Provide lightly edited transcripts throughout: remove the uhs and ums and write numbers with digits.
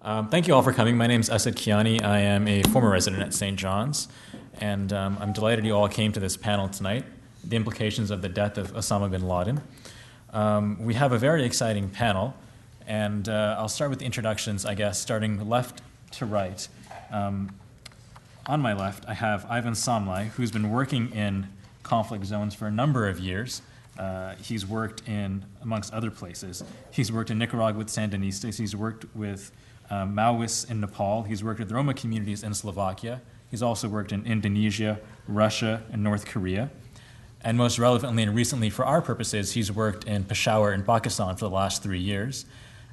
Thank you all for coming. My name is Asad Kiani. I am a former resident at St. John's, and I'm delighted you all came to this panel tonight, the implications of the death of Osama Bin Laden. We have a very exciting panel, and I'll start with the introductions, I guess, starting left to right. On my left, I have Ivan Samlai, who's been working in conflict zones for a number of years. He's worked in, amongst other places, he's worked in Nicaragua with Sandinistas, he's worked with Maoists in Nepal, he's worked with Roma communities in Slovakia, he's also worked in Indonesia, Russia, and North Korea. And most relevantly and recently for our purposes, he's worked in Peshawar in Pakistan for the last 3 years.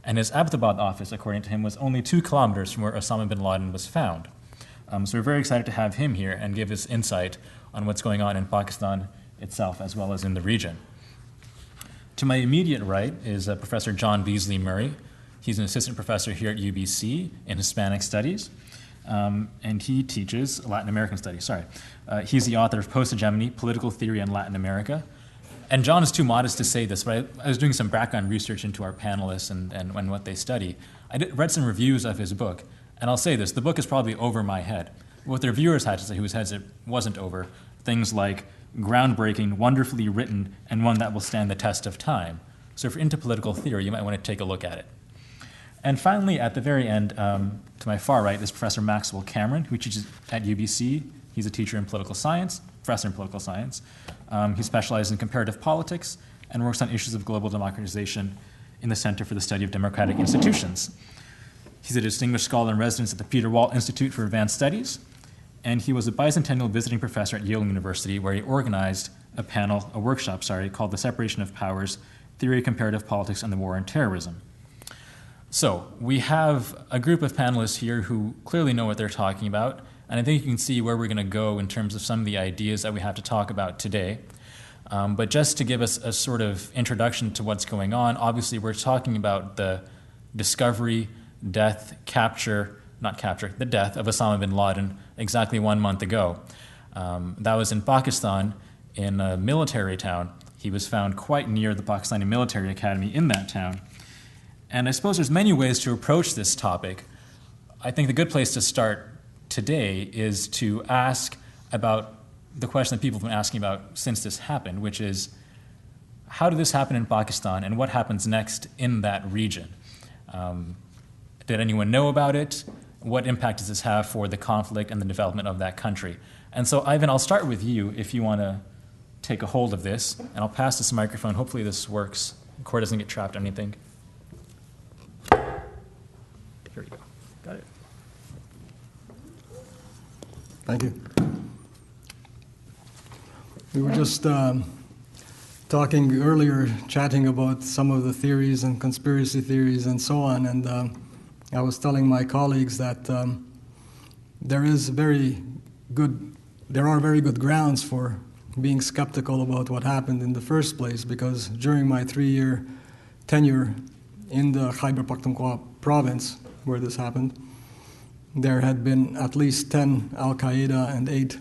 And his Abbottabad office, according to him, was only 2 kilometers from where Osama bin Laden was found. So we're very excited to have him here and give us insight on what's going on in Pakistan itself as well as in the region. To my immediate right is Professor John Beasley Murray. He's an assistant professor here at UBC in Hispanic Studies, and he teaches Latin American Studies. He's the author of Post-Hegemony, Political Theory in Latin America. And John is too modest to say this, but I was doing some background research into our panelists and what they study. Read some reviews of his book, and I'll say this, the book is probably over my head. What the reviewers had to say, whose heads it wasn't over, things like groundbreaking, wonderfully written, and one that will stand the test of time. So if you're into political theory, you might want to take a look at it. And finally, at the very end, to my far right, is Professor Maxwell Cameron, who teaches at UBC. He's a teacher in political science, professor in political science. He specializes in comparative politics and works on issues of global democratization in the Center for the Study of Democratic Institutions. He's a distinguished scholar in residence at the Peter Walt Institute for Advanced Studies, and he was a bicentennial visiting professor at Yale University, where he organized a workshop called The Separation of Powers, Theory of Comparative Politics and the War on Terrorism. So we have a group of panelists here who clearly know what they're talking about, and I think you can see where we're going to go in terms of some of the ideas that we have to talk about today. But just to give us a sort of introduction to what's going on, obviously we're talking about the discovery, the death of Osama bin Laden exactly 1 month ago. That was in Pakistan, in a military town. He was found quite near the Pakistani military academy in that town. And I suppose there's many ways to approach this topic. I think the good place to start today is to ask about the question that people have been asking about since this happened, which is, how did this happen in Pakistan and what happens next in that region? Did anyone know about it? What impact does this have for the conflict and the development of that country? And so, Ivan, I'll start with you if you want to take a hold of this, and I'll pass this microphone. Hopefully this works. The cord doesn't get trapped or anything. Here we go. Got it. Thank you. We were just talking earlier, chatting about some of the theories and conspiracy theories and so on, and I was telling my colleagues that there are very good grounds for being skeptical about what happened in the first place, because during my 3-year tenure in the Khyber Pakhtunkhwa province where this happened, there had been at least 10 Al-Qaeda and 8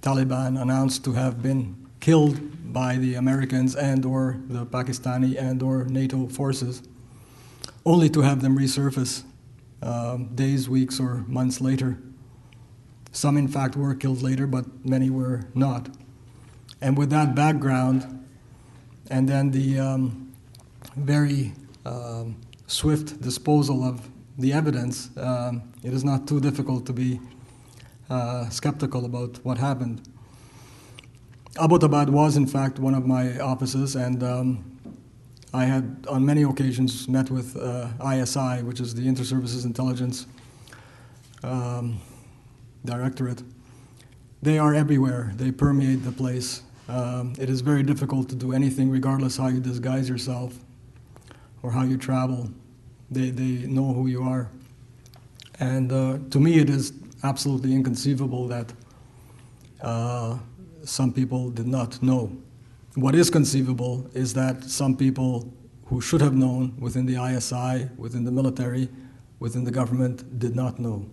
Taliban announced to have been killed by the Americans and or the Pakistani and or NATO forces, only to have them resurface days, weeks, or months later. Some, in fact, were killed later, but many were not. And with that background, and then the very swift disposal of the evidence, it is not too difficult to be skeptical about what happened. Abbottabad was, in fact, one of my offices, and I had on many occasions met with ISI, which is the Inter-Services Intelligence Directorate. They are everywhere. They permeate the place. It is very difficult to do anything, regardless how you disguise yourself or how you travel. They know who you are. And to me, it is absolutely inconceivable that some people did not know. What is conceivable is that some people who should have known within the ISI, within the military, within the government, did not know.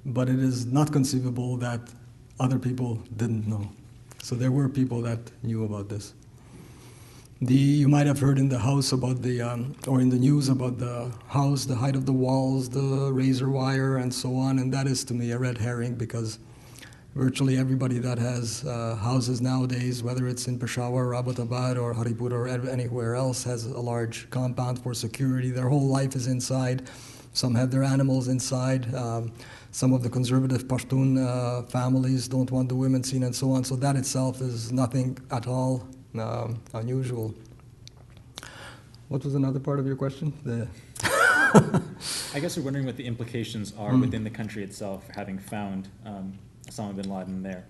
But it is not conceivable that other people didn't know. So there were people that knew about this. You might have heard in the house about or in the news about the house, the height of the walls, the razor wire, and so on, and that is to me a red herring because virtually everybody that has houses nowadays, whether it's in Peshawar, Abbottabad, or Haripur, or anywhere else, has a large compound for security. Their whole life is inside. Some have their animals inside. Some of the conservative Pashtun families don't want the women seen, and so on. So that itself is nothing at all unusual. What was another part of your question? I guess we're wondering what the implications are within the country itself for having found Osama bin Laden there.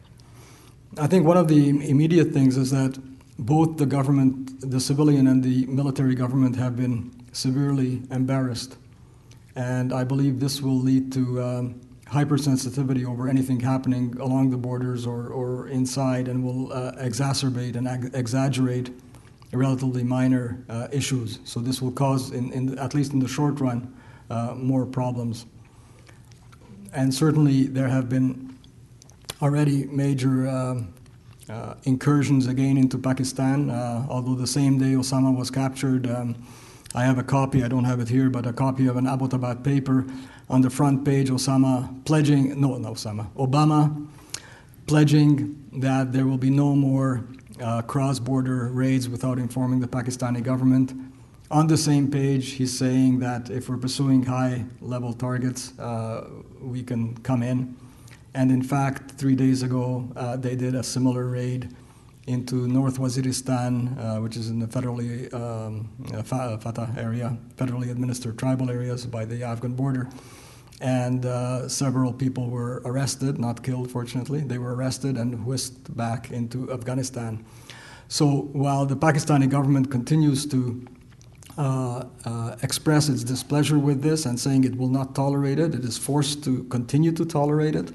I think one of the immediate things is that both the government, the civilian and the military government, have been severely embarrassed. And I believe this will lead to hypersensitivity over anything happening along the borders or inside, and will exacerbate and exaggerate relatively minor issues. So this will cause, at least in the short run, more problems. And certainly there have been already major incursions again into Pakistan, although the same day Osama was captured. I have a copy, I don't have it here, but a copy of an Abbottabad paper. On the front page, Obama pledging that there will be no more cross-border raids without informing the Pakistani government. On the same page, he's saying that if we're pursuing high-level targets, we can come in. And in fact, 3 days ago, they did a similar raid into North Waziristan, which is in the federally Fatah area, federally administered tribal areas by the Afghan border. And several people were arrested, not killed, fortunately. They were arrested and whisked back into Afghanistan. So while the Pakistani government continues to express its displeasure with this and saying it will not tolerate it, it is forced to continue to tolerate it.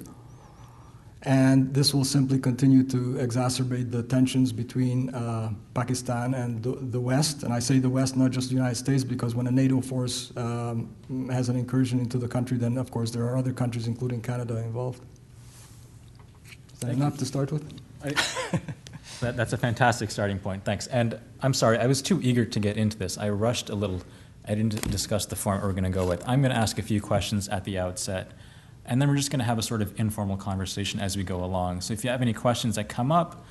And this will simply continue to exacerbate the tensions between Pakistan and the West. And I say the West, not just the United States, because when a NATO force has an incursion into the country, then of course there are other countries, including Canada, involved. Is that enough to start with? That's a fantastic starting point. Thanks. And I'm sorry, I was too eager to get into this. I rushed a little. I didn't discuss the format we're going to go with. I'm going to ask a few questions at the outset, and then we're just going to have a sort of informal conversation as we go along. So if you have any questions that come up,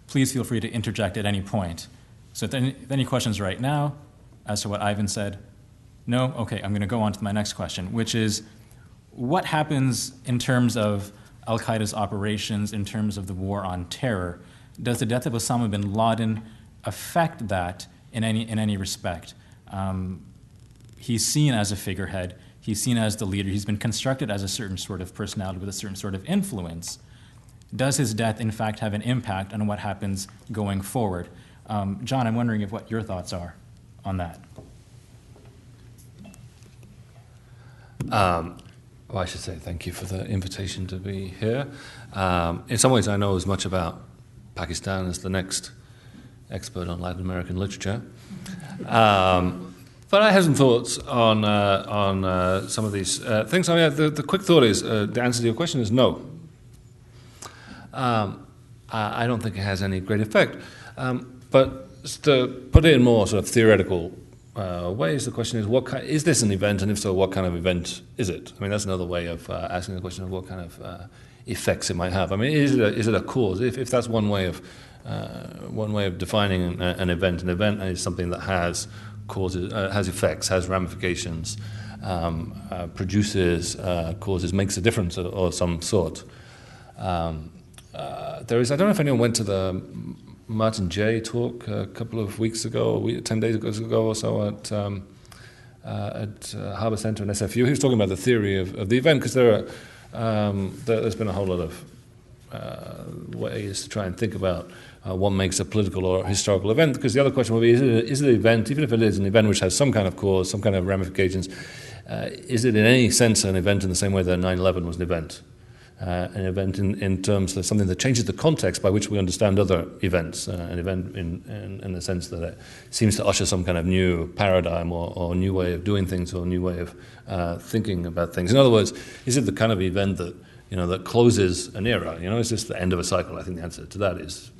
please feel free to interject at any point. So if any questions right now as to what Ivan said? No? Okay, I'm going to go on to my next question, which is, what happens in terms of al-Qaeda's operations, in terms of the war on terror? Does the death of Osama bin Laden affect that in any respect? He's seen as a figurehead. He's seen as the leader. He's been constructed as a certain sort of personality with a certain sort of influence. Does his death, in fact, have an impact on what happens going forward? John, I'm wondering what your thoughts are on that. Well, I should say thank you for the invitation to be here. In some ways, I know as much about Pakistan as the next expert on Latin American literature. But I have some thoughts on some of these things. I mean, the quick thought is, the answer to your question is no. I don't think it has any great effect. But to put it in more sort of theoretical ways, the question is, is this an event, and if so, what kind of event is it? I mean, that's another way of asking the question of what kind of effects it might have. I mean, is it a cause? If that's one way of defining an event is something that has causes, has effects, has ramifications, produces causes, makes a difference of some sort. There is, I don't know if anyone went to the Martin Jay talk a couple of weeks ago, 10 days ago or so at Harbour Centre in SFU. He was talking about the theory of the event, because there's been a whole lot of ways to try and think about what makes a political or historical event, because the other question will be, is it an event, even if it is an event which has some kind of cause, some kind of ramifications, is it in any sense an event in the same way that 9/11 was an event? An event in terms of something that changes the context by which we understand other events, an event in the sense that it seems to usher some kind of new paradigm or new way of doing things or new way of thinking about things. In other words, is it the kind of event that, that closes an era? Is this the end of a cycle? I think the answer to that is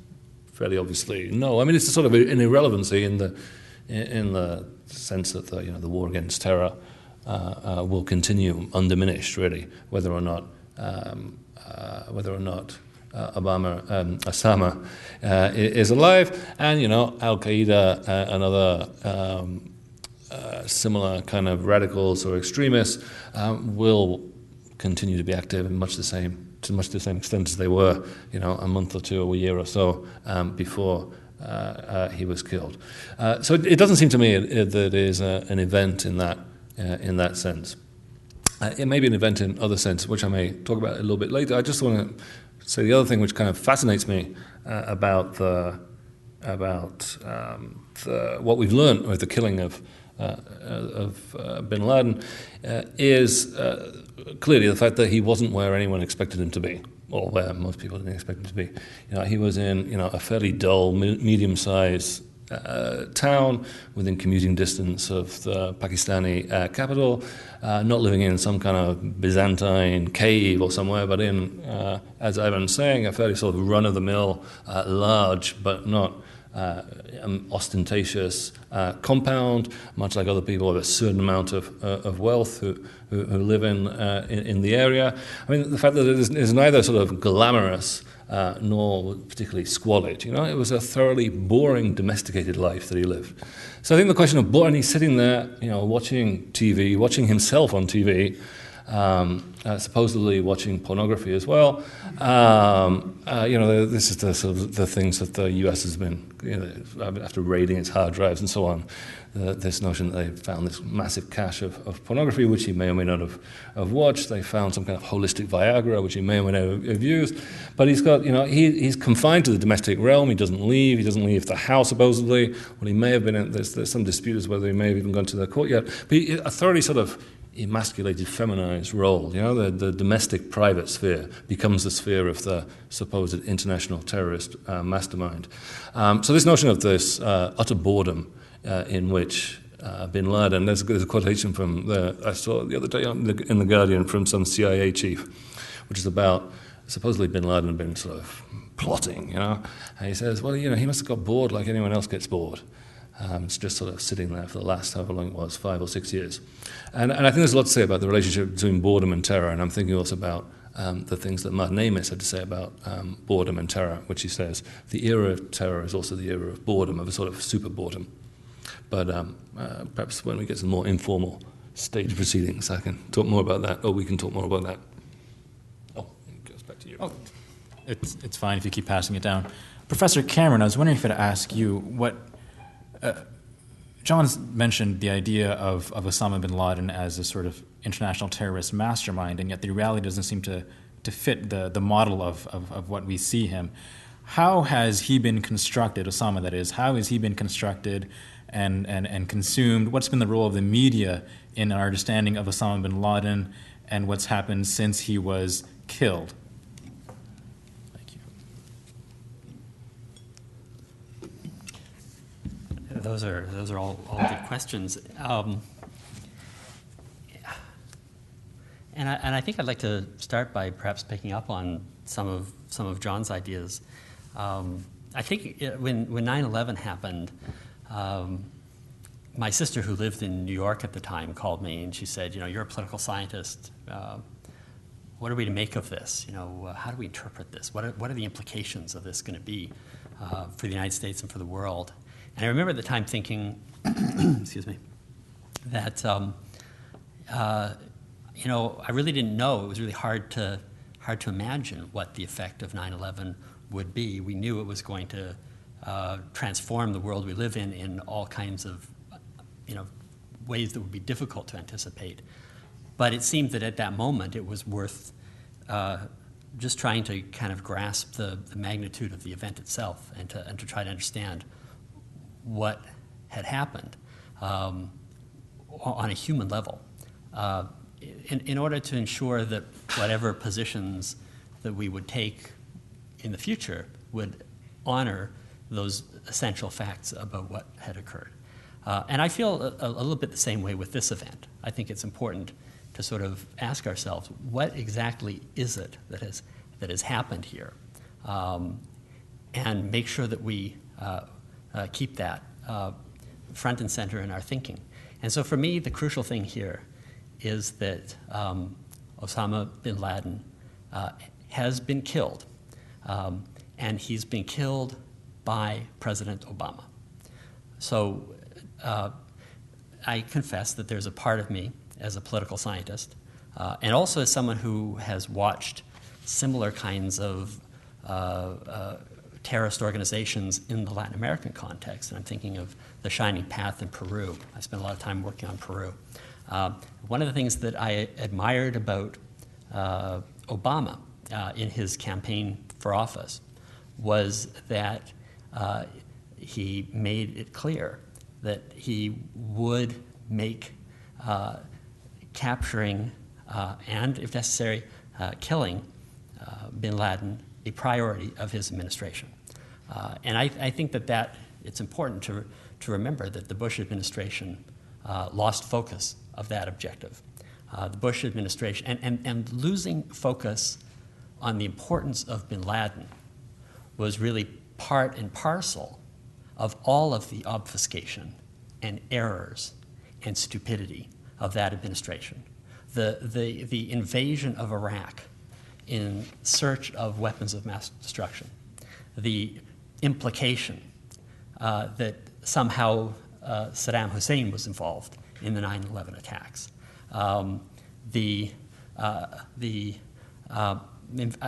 fairly obviously no. I mean, it's a sort of an irrelevancy in the sense that the war against terror will continue undiminished, really, whether or not Osama is alive, and Al Qaeda and other similar kind of radicals or extremists will continue to be active in to much the same extent as they were, a month or two or a year or so before he was killed. So it doesn't seem to me that it is an event in that sense. It may be an event in other sense, which I may talk about a little bit later. I just want to say the other thing which kind of fascinates me about what we've learned with the killing of Bin Laden is clearly the fact that he wasn't where anyone expected him to be, or where most people didn't expect him to be. He was in a fairly dull, medium-sized town within commuting distance of the Pakistani capital, not living in some kind of Byzantine cave or somewhere, but in, as Ivan's saying, a fairly sort of run-of-the-mill, large but not ostentatious compound, much like other people with a certain amount of wealth who live in the area. I mean, the fact that it is neither sort of glamorous nor particularly squalid. It was a thoroughly boring, domesticated life that he lived. So I think the question of boring, he's sitting there, watching TV, watching himself on TV, supposedly watching pornography as well. This is the sort of the things that the U.S. has been, after raiding its hard drives and so on. This notion that they found this massive cache of pornography, which he may or may not have watched. They found some kind of holistic Viagra, which he may or may not have used. But he's got, he's confined to the domestic realm. He doesn't leave. He doesn't leave the house, supposedly. Well, he may have been. There's some dispute as whether he may have even gone to the courtyard. But a thoroughly sort of emasculated, feminized role. The domestic private sphere becomes the sphere of the supposed international terrorist mastermind. So this notion of this utter boredom in which Bin Laden, there's a quotation from I saw the other day in The Guardian from some CIA chief, which is about supposedly Bin Laden had been sort of plotting, and he says, well, he must have got bored like anyone else gets bored. It's just sort of sitting there for the last however long it was, 5 or 6 years. And I think there's a lot to say about the relationship between boredom and terror, and I'm thinking also about the things that Martin Amis had to say about boredom and terror, which he says, the era of terror is also the era of boredom, of a sort of super boredom. But perhaps when we get to more informal stage proceedings, I can talk more about that, or we can talk more about that. Oh, it goes back to you. Oh, it's fine if you keep passing it down. Professor Cameron, I was wondering if I could ask you what... John's mentioned the idea of Osama bin Laden as a sort of international terrorist mastermind, and yet the reality doesn't seem to fit the model of what we see him. How has he been constructed, Osama that is, how has he been constructed and consumed? What's been the role of the media in our understanding of Osama bin Laden and what's happened since he was killed? Thank you. Those are all good questions. And I think I'd like to start by perhaps picking up on some of John's ideas. I think when 9/11 happened, my sister, who lived in New York at the time, called me and she said, "You're a political scientist. What are we to make of this? How do we interpret this? What are the implications of this going to be for the United States and for the world?" And I remember at the time thinking, excuse me, that I really didn't know. It was really hard to imagine what the effect of 9/11 would be. We knew it was going to transform the world we live in all kinds of ways that would be difficult to anticipate. But it seemed that at that moment it was worth just trying to kind of grasp the magnitude of the event itself and to try to understand what had happened on a human level. In order to ensure that whatever positions that we would take in the future would honor those essential facts about what had occurred. And I feel a little bit the same way with this event. I think it's important to sort of ask ourselves, what exactly is it that has happened here? and make sure that we keep that front and center in our thinking. And so for me, the crucial thing here is that Osama bin Laden has been killed, and he's been killed by President Obama. So I confess that there's a part of me as a political scientist, and also as someone who has watched similar kinds of terrorist organizations in the Latin American context, and I'm thinking of the Shining Path in Peru. I spent a lot of time working on Peru. One of the things that I admired about Obama in his campaign for office was that he made it clear that he would make capturing and, if necessary, killing bin Laden a priority of his administration. And I think that it's important to remember that the Bush administration lost focus of that objective. The Bush administration, and losing focus on the importance of bin Laden was really part and parcel of all of the obfuscation and errors and stupidity of that administration. The invasion of Iraq in search of weapons of mass destruction, the implication that somehow Saddam Hussein was involved in the 9/11 attacks, I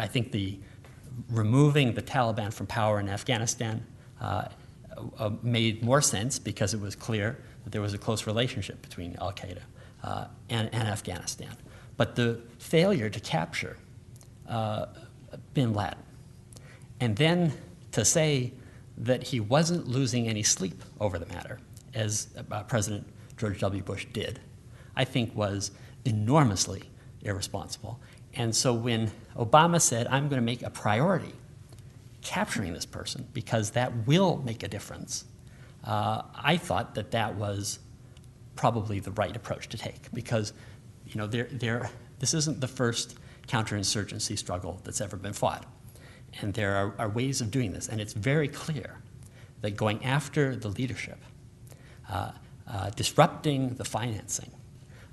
think the removing the Taliban from power in Afghanistan made more sense because it was clear that there was a close relationship between al-Qaeda and Afghanistan. But the failure to capture bin Laden, and then to say that he wasn't losing any sleep over the matter, as President George W. Bush did, I think was enormously irresponsible. And so when Obama said, I'm going to make a priority capturing this person because that will make a difference, I thought that was probably the right approach to take, because this isn't the first counterinsurgency struggle that's ever been fought. And there are ways of doing this. And it's very clear that going after the leadership, disrupting the financing,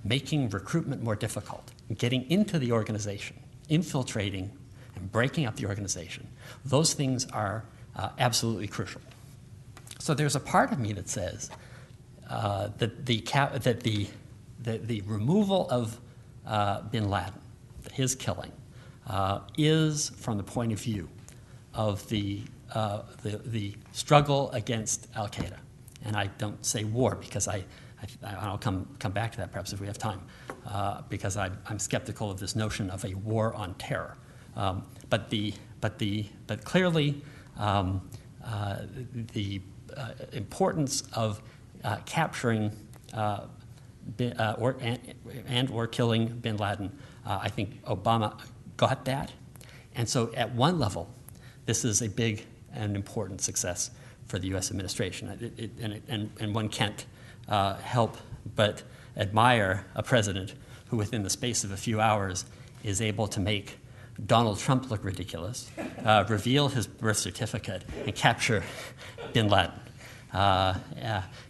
making recruitment more difficult, getting into the organization, infiltrating and breaking up the organization, those things are absolutely crucial. So there's a part of me that says that the removal of bin Laden, his killing, is from the point of view of the struggle against al-Qaeda. And I don't say war because I'll come back to that perhaps if we have time, because I'm skeptical of this notion of a war on terror. But clearly the importance of capturing or killing bin Laden, I think Obama got that. And so at one level, this is a big and important success for the U.S. administration. And one can't help but admire a president who within the space of a few hours is able to make Donald Trump look ridiculous, reveal his birth certificate, and capture bin Laden.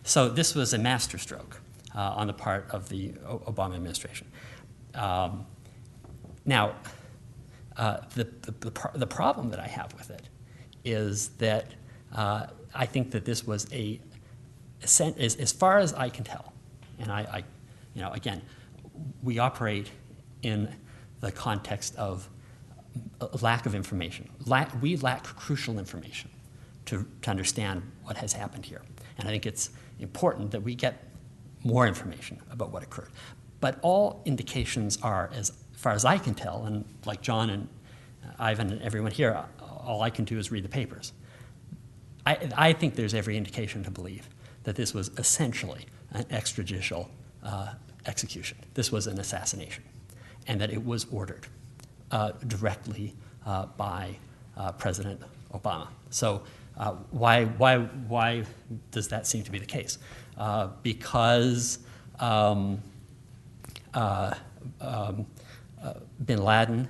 So this was a masterstroke on the part of the Obama administration. Now, the problem that I have with it is that I think that this was as far as I can tell, and again, we operate in the context of lack of information. We lack crucial information to understand what has happened here. And I think it's important that we get more information about what occurred. But all indications are, as far as I can tell, and like John and Ivan and everyone here, all I can do is read the papers. I think there's every indication to believe that this was essentially an extrajudicial execution. This was an assassination, and that it was ordered directly by President Obama. So why does that seem to be the case? Because bin Laden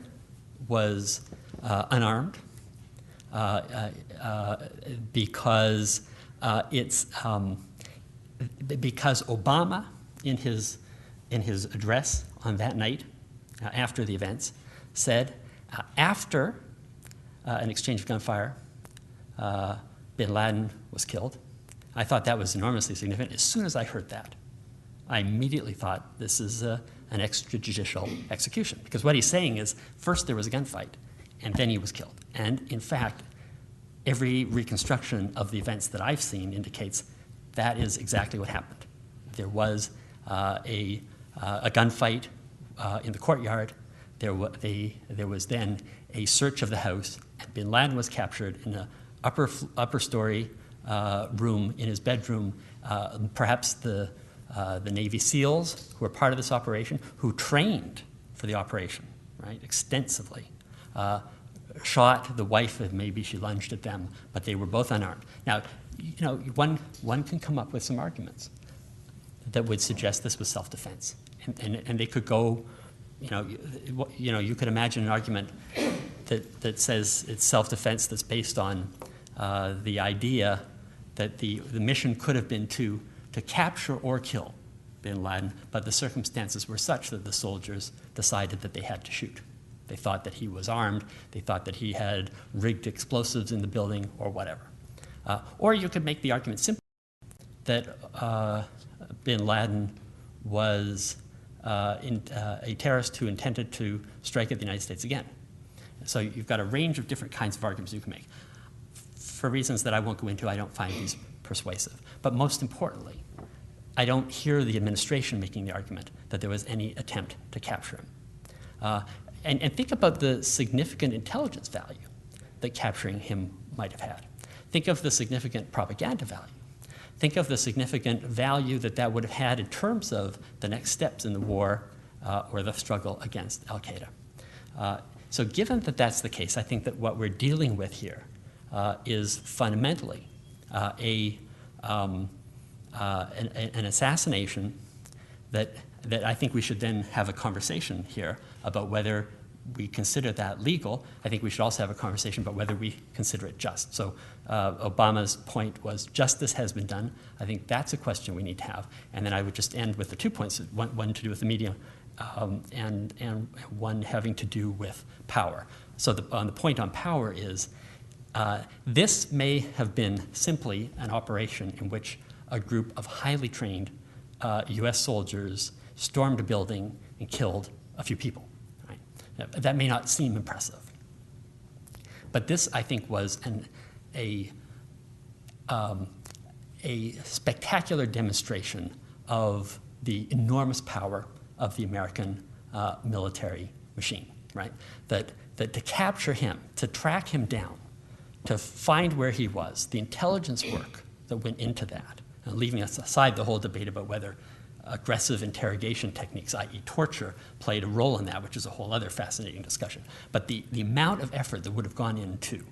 was unarmed, because because Obama, in his address on that night after the events, said after an exchange of gunfire, Bin Laden was killed. I thought that was enormously significant. As soon as I heard that, I immediately thought this is an extrajudicial execution, because what he's saying is first there was a gunfight, and then he was killed. And in fact, every reconstruction of the events that I've seen indicates that is exactly what happened. There was a gunfight in the courtyard. There was then a search of the house, and Bin Laden was captured in an upper story room in his bedroom. Perhaps the Navy SEALs, who were part of this operation, who trained for the operation, right, extensively, shot the wife, and maybe she lunged at them, but they were both unarmed. Now, one can come up with some arguments that would suggest this was self-defense, and they could go, you could imagine an argument that says it's self-defense that's based on the idea that the mission could have been to capture or kill Bin Laden, but the circumstances were such that the soldiers decided that they had to shoot. They thought that he was armed. They thought that he had rigged explosives in the building or whatever. Or you could make the argument simply that Bin Laden was a terrorist who intended to strike at the United States again. So you've got a range of different kinds of arguments you can make. For reasons that I won't go into, I don't find these persuasive. But most importantly, I don't hear the administration making the argument that there was any attempt to capture him. And think about the significant intelligence value that capturing him might have had. Think of the significant propaganda value. Think of the significant value that would have had in terms of the next steps in the war or the struggle against al-Qaeda. So given that that's the case, I think that what we're dealing with here is fundamentally an assassination that I think we should then have a conversation here about whether we consider that legal. I think we should also have a conversation about whether we consider it just. So Obama's point was justice has been done. I think that's a question we need to have. And then I would just end with the 2 points, one to do with the media and one having to do with power. So on the point on power is this may have been simply an operation in which a group of highly trained U.S. soldiers stormed a building and killed a few people. Right? That may not seem impressive. But this, I think, was a spectacular demonstration of the enormous power of the American military machine, right? That to capture him, to track him down, to find where he was, the intelligence work that went into that, leaving aside the whole debate about whether aggressive interrogation techniques, i.e. torture, played a role in that, which is a whole other fascinating discussion. But the amount of effort that would have gone into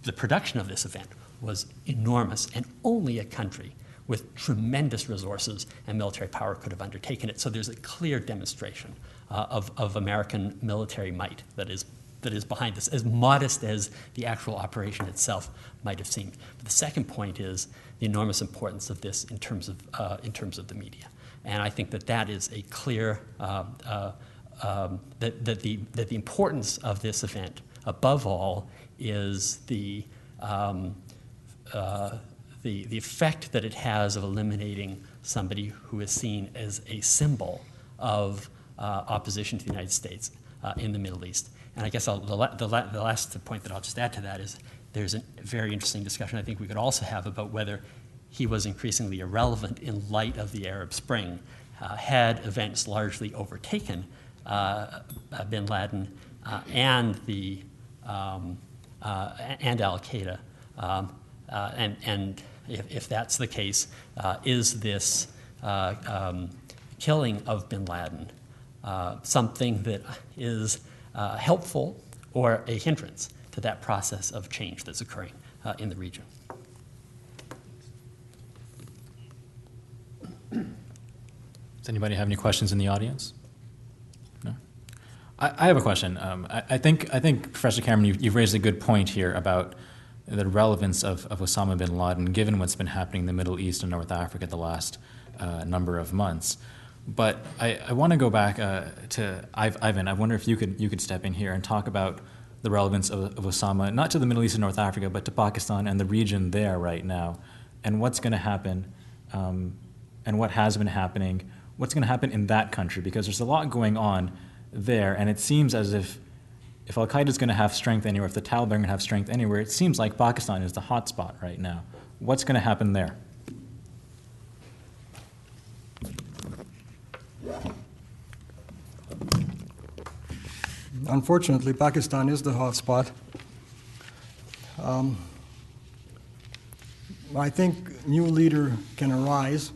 the production of this event was enormous, and only a country with tremendous resources and military power could have undertaken it. So there's a clear demonstration of American military might that is behind this, as modest as the actual operation itself might have seemed. But the second point is the enormous importance of this in terms of the media. And I think that is a clear, that the importance of this event, above all, is the effect that it has of eliminating somebody who is seen as a symbol of opposition to the United States in the Middle East. And I guess the last point that I'll just add to that is there's a very interesting discussion I think we could also have about whether he was increasingly irrelevant in light of the Arab Spring. Had events largely overtaken Bin Laden and al-Qaeda, and if that's the case, is this killing of Bin Laden something that is helpful or a hindrance to that process of change that's occurring in the region? Does anybody have any questions in the audience? No? I have a question. I think Professor Cameron, you've raised a good point here about the relevance of Osama bin Laden, given what's been happening in the Middle East and North Africa the last number of months. But I want to go back to Ivan. I wonder if you could step in here and talk about the relevance of Osama, not to the Middle East and North Africa, but to Pakistan and the region there right now, and what's going to happen, and what has been happening, what's going to happen in that country, because there's a lot going on there, and it seems as if Al-Qaeda is going to have strength anywhere, if the Taliban are going to have strength anywhere, it seems like Pakistan is the hot spot right now. What's going to happen there? Unfortunately, Pakistan is the hot spot. I think new leader can arise.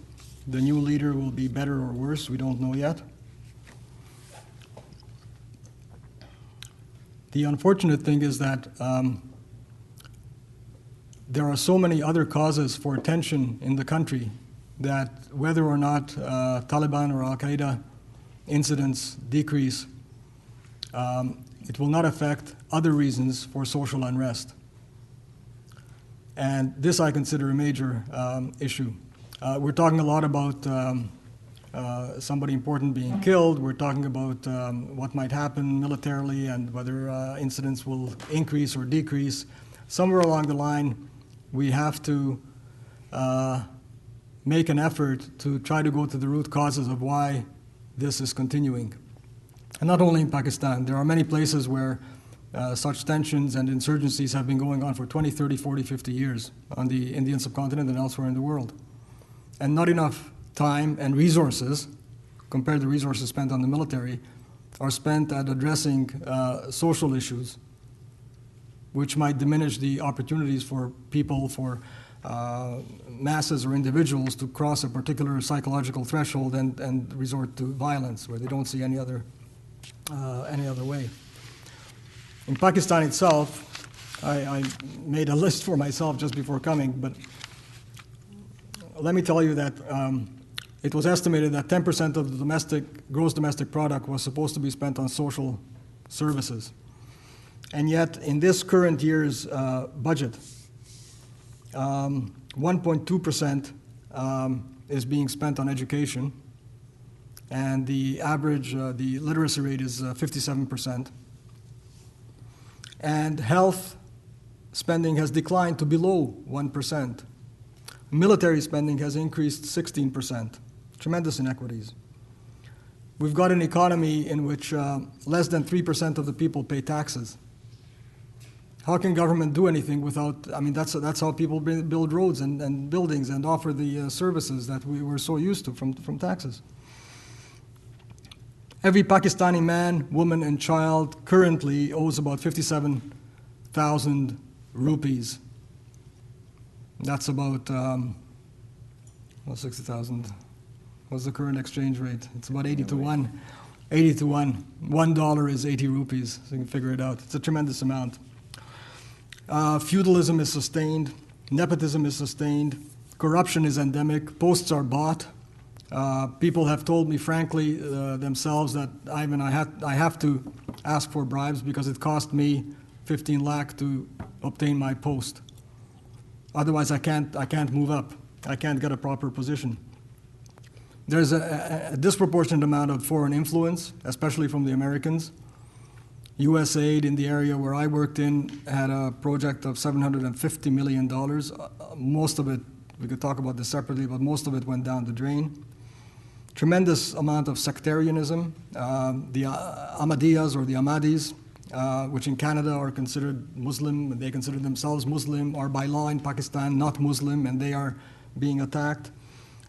The new leader will be better or worse, we don't know yet. The unfortunate thing is that there are so many other causes for tension in the country that whether or not Taliban or Al-Qaeda incidents decrease, it will not affect other reasons for social unrest. And this I consider a major issue. We're talking a lot about somebody important being killed. We're talking about what might happen militarily and whether incidents will increase or decrease. Somewhere along the line, we have to make an effort to try to go to the root causes of why this is continuing. And not only in Pakistan, there are many places where such tensions and insurgencies have been going on for 20, 30, 40, 50 years on the Indian subcontinent and elsewhere in the world. And not enough time and resources, compared to resources spent on the military, are spent at addressing social issues, which might diminish the opportunities for people, for masses or individuals to cross a particular psychological threshold and resort to violence where they don't see any other way. In Pakistan itself, I made a list for myself just before coming, but let me tell you that it was estimated that 10% of the gross domestic product was supposed to be spent on social services. And yet, in this current year's budget, 1.2% is being spent on education, and the average, the literacy rate is 57%. And health spending has declined to below 1%. Military spending has increased 16%. Tremendous inequities. We've got an economy in which less than 3% of the people pay taxes. How can government do anything without, that's how people build roads and buildings and offer the services that we were so used to from taxes. Every Pakistani man, woman, and child currently owes about 57,000 rupees. That's about, 60,000. What's the current exchange rate? It's about 80 to 1. 80 to 1. $1 is 80 rupees, so you can figure it out. It's a tremendous amount. Feudalism is sustained. Nepotism is sustained. Corruption is endemic. Posts are bought. People have told me frankly themselves that I have to ask for bribes because it cost me 15 lakh to obtain my post. Otherwise, I can't move up. I can't get a proper position. There's a disproportionate amount of foreign influence, especially from the Americans. USAID in the area where I worked in had a project of $750 million. Most of it, we could talk about this separately, but most of it went down the drain. Tremendous amount of sectarianism. The Ahmadiyas or the Ahmadis, which in Canada are considered Muslim, they consider themselves Muslim, are by law in Pakistan not Muslim, and they are being attacked.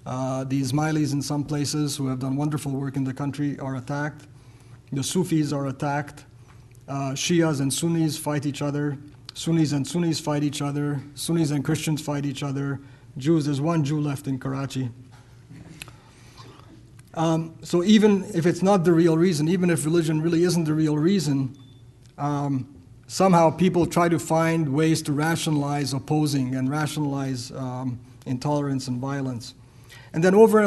The Ismailis in some places who have done wonderful work in the country are attacked. The Sufis are attacked. Shias and Sunnis fight each other. Sunnis and Sunnis fight each other. Sunnis and Christians fight each other. Jews, there's one Jew left in Karachi. So even if it's not the real reason, even if religion really isn't the real reason, somehow people try to find ways to rationalize opposing and rationalize intolerance and violence. And then over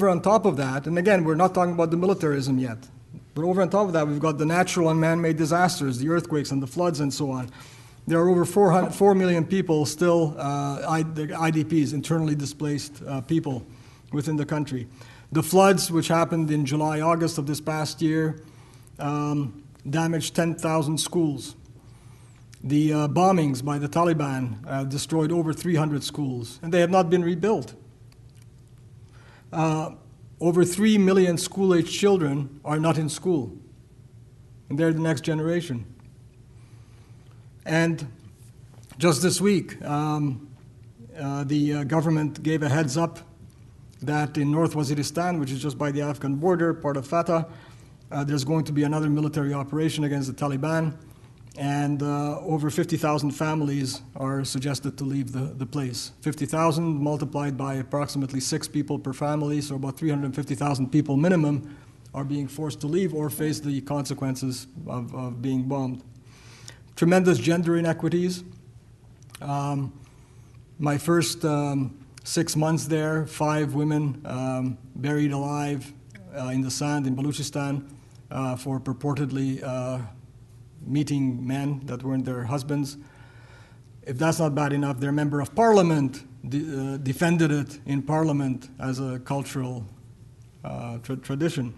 on top of that, and again, we're not talking about the militarism yet, but over on top of that, we've got the natural and man-made disasters, the earthquakes and the floods and so on. There are over 4 million people still, the IDPs, internally displaced people within the country. The floods, which happened in July, August of this past year, damaged 10,000 schools. The bombings by the Taliban destroyed over 300 schools, and they have not been rebuilt. Over 3 million school-age children are not in school, and they're the next generation. And just this week, the government gave a heads up that in North Waziristan, which is just by the Afghan border, part of Fatah, there's going to be another military operation against the Taliban, and over 50,000 families are suggested to leave the place. 50,000 multiplied by approximately 6 people per family, so about 350,000 people minimum are being forced to leave or face the consequences of being bombed. Tremendous gender inequities. My first 6 months there, 5 women buried alive in the sand in Baluchistan for purportedly meeting men that weren't their husbands. If that's not bad enough, their member of parliament defended it in parliament as a cultural tradition.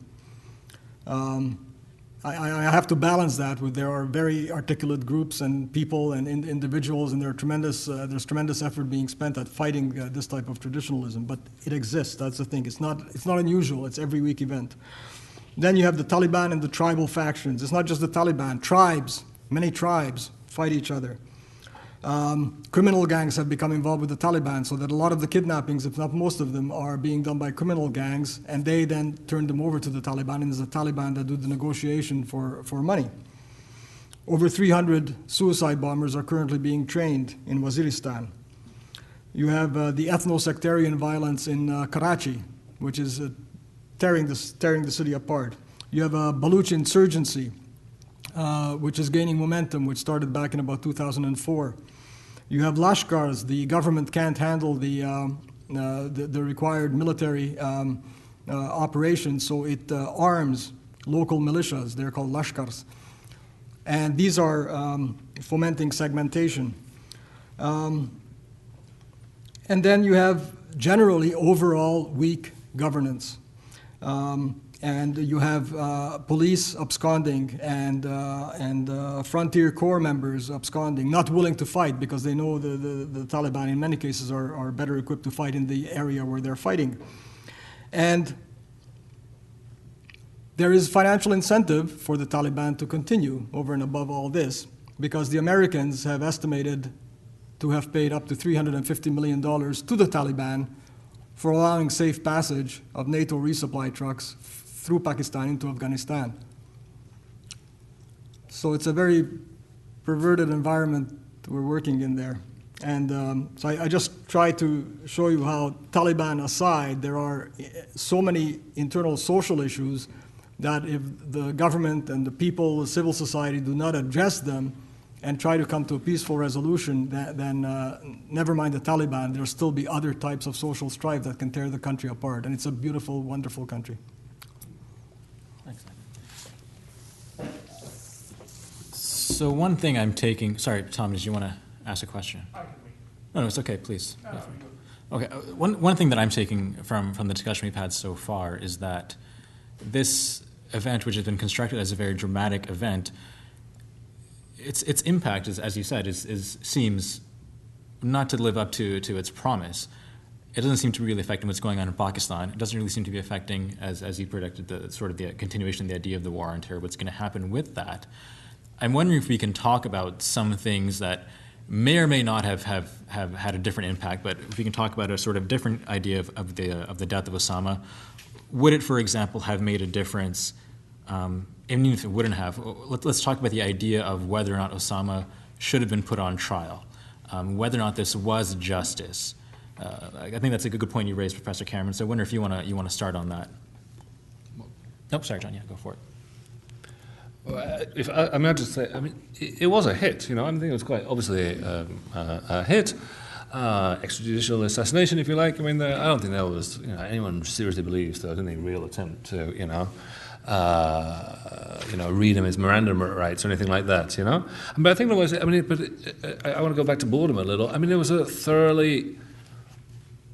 I have to balance that with there are very articulate groups and people and individuals, and there's tremendous effort being spent at fighting this type of traditionalism. But it exists. That's the thing. It's not unusual. It's every week event. Then you have the Taliban and the tribal factions. It's not just the Taliban. Tribes, many tribes fight each other. Criminal gangs have become involved with the Taliban, so that a lot of the kidnappings, if not most of them, are being done by criminal gangs, and they then turn them over to the Taliban, and it's the Taliban that do the negotiation for money. Over 300 suicide bombers are currently being trained in Waziristan. You have the ethno-sectarian violence in Karachi, which is tearing the city apart. You have a Baluch insurgency, which is gaining momentum, which started back in about 2004. You have Lashkars. The government can't handle the required military operations, so it arms local militias. They're called Lashkars. And these are fomenting segmentation. And then you have generally overall weak governance. And you have police absconding and frontier corps members absconding, not willing to fight because they know the Taliban in many cases are better equipped to fight in the area where they're fighting. And there is financial incentive for the Taliban to continue over and above all this, because the Americans have estimated to have paid up to $350 million to the Taliban for allowing safe passage of NATO resupply trucks through Pakistan into Afghanistan. So it's a very perverted environment we're working in there. And so I just try to show you how, Taliban aside, there are so many internal social issues that if the government and the people, civil society, do not address them and try to come to a peaceful resolution, then never mind the Taliban, there'll still be other types of social strife that can tear the country apart. And it's a beautiful, wonderful country. So one thing I'm taking, sorry, Tom, did you want to ask a question? No, it's okay, please. Okay, one thing that I'm taking from the discussion we've had so far is that this event, which has been constructed as a very dramatic event, its impact, as you said, seems not to live up to its promise. It doesn't seem to be really affecting what's going on in Pakistan. It doesn't really seem to be affecting, as you predicted, the continuation of the idea of the war on terror, what's going to happen with that. I'm wondering if we can talk about some things that may or may not have had a different impact, but if we can talk about a sort of different idea of the death of Osama. Would it, for example, have made a difference, even if it wouldn't have? Let's talk about the idea of whether or not Osama should have been put on trial, whether or not this was justice. I think that's a good point you raised, Professor Cameron, so I wonder if you want to start on that. Nope, sorry, John, yeah, go for it. I'd just say, it was a hit, I think it was quite obviously a hit. Extrajudicial assassination, if you like. I don't think there was, anyone seriously believes there was any real attempt to, read him his Miranda rights or anything like that, But I think there was, I want to go back to boredom a little. I mean, it was a thoroughly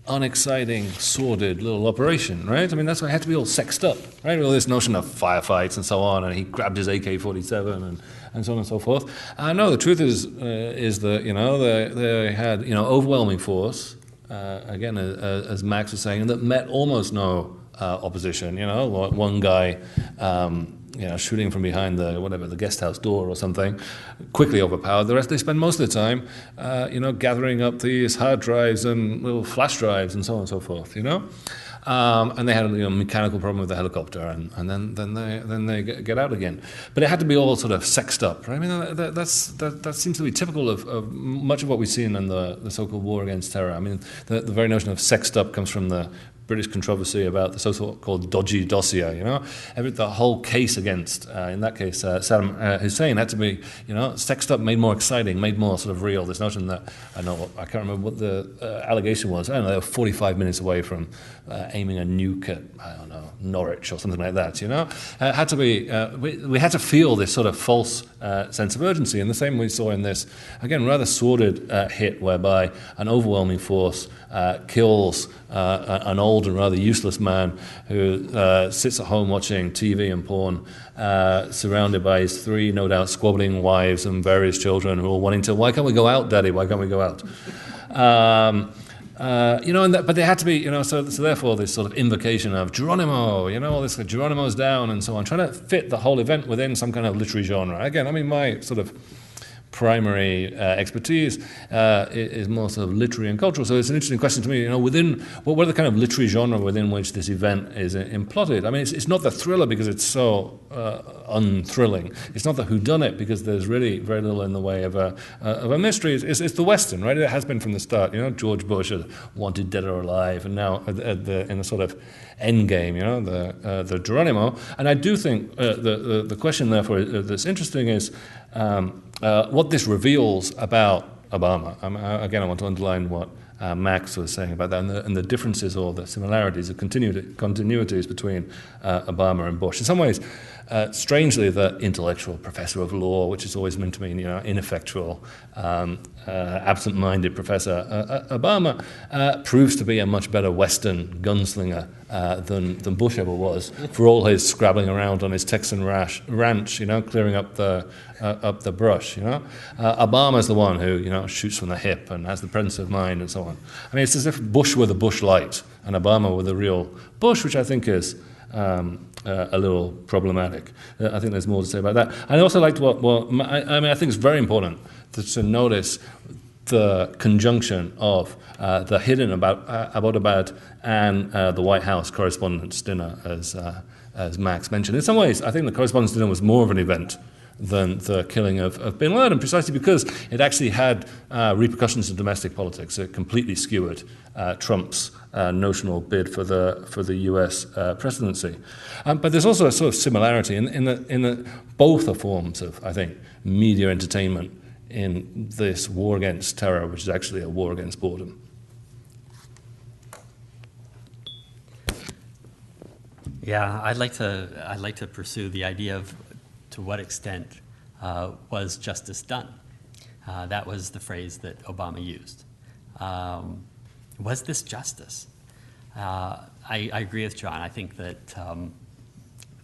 unexciting, sordid little operation, right? I mean, that's why it had to be all sexed up, right? All this notion of firefights and so on, and he grabbed his AK-47 and so on and so forth. No, the truth is that, they had, overwhelming force, again, as Max was saying, that met almost no opposition, one guy, shooting from behind the guest house door or something, quickly overpowered. The rest, they spend most of the time, gathering up these hard drives and little flash drives and so on and so forth, And they had a mechanical problem with the helicopter, and then they get out again. But it had to be all sort of sexed up, right? I mean, that seems to be typical of much of what we've seen in the so-called war against terror. I mean, the very notion of sexed up comes from the British controversy about the so-called dodgy dossier, the whole case against, in that case, Saddam Hussein had to be, sexed up, made more exciting, made more sort of real. This notion that, I can't remember what the allegation was. I don't know, they were 45 minutes away from aiming a nuke at, Norwich or something like that, It had to be, we had to feel this sort of false sense of urgency, and the same we saw in this, again, rather sordid hit whereby an overwhelming force kills an old and rather useless man who sits at home watching TV and porn, surrounded by his three, no doubt, squabbling wives and various children who are all wanting to, why can't we go out, Daddy? Why can't we go out? But they had to be, so therefore this sort of invocation of Geronimo, all this Geronimo's down and so on, trying to fit the whole event within some kind of literary genre. Again, I mean, my sort of primary expertise is more sort of literary and cultural. So it's an interesting question to me, within, what are the kind of literary genre within which this event is imploded? I mean, it's not the thriller because it's so unthrilling. It's not the whodunit because there's really very little in the way of a mystery. It's the Western, right? It has been from the start. George Bush wanted dead or alive, and now in a sort of end game, the Geronimo. And I do think the question, therefore, that's interesting is what this reveals about Obama. Again, I want to underline what Max was saying about that, and the differences or the similarities, the continuities between Obama and Bush. In some ways, strangely, the intellectual professor of law, which is always meant to mean, ineffectual, absent-minded professor, Obama proves to be a much better Western gunslinger than Bush ever was, for all his scrabbling around on his Texan ranch, clearing up the brush. Obama's the one who, shoots from the hip and has the presence of mind and so on. I mean, it's as if Bush were the Bush light and Obama were the real Bush, which I think is a little problematic. I think there's more to say about that. I also liked I think it's very important to notice the conjunction of the hidden Abbottabad and the White House Correspondents' Dinner, as Max mentioned. In some ways, I think the Correspondents' Dinner was more of an event than the killing of Bin Laden, precisely because it actually had repercussions in domestic politics. It completely skewered Trump's notional bid for the U.S. presidency. But there's also a sort of similarity in that both are forms of, I think, media entertainment in this war against terror, which is actually a war against boredom. Yeah, I'd like to pursue the idea of to what extent was justice done. That was the phrase that Obama used. Was this justice? I agree with John. I think that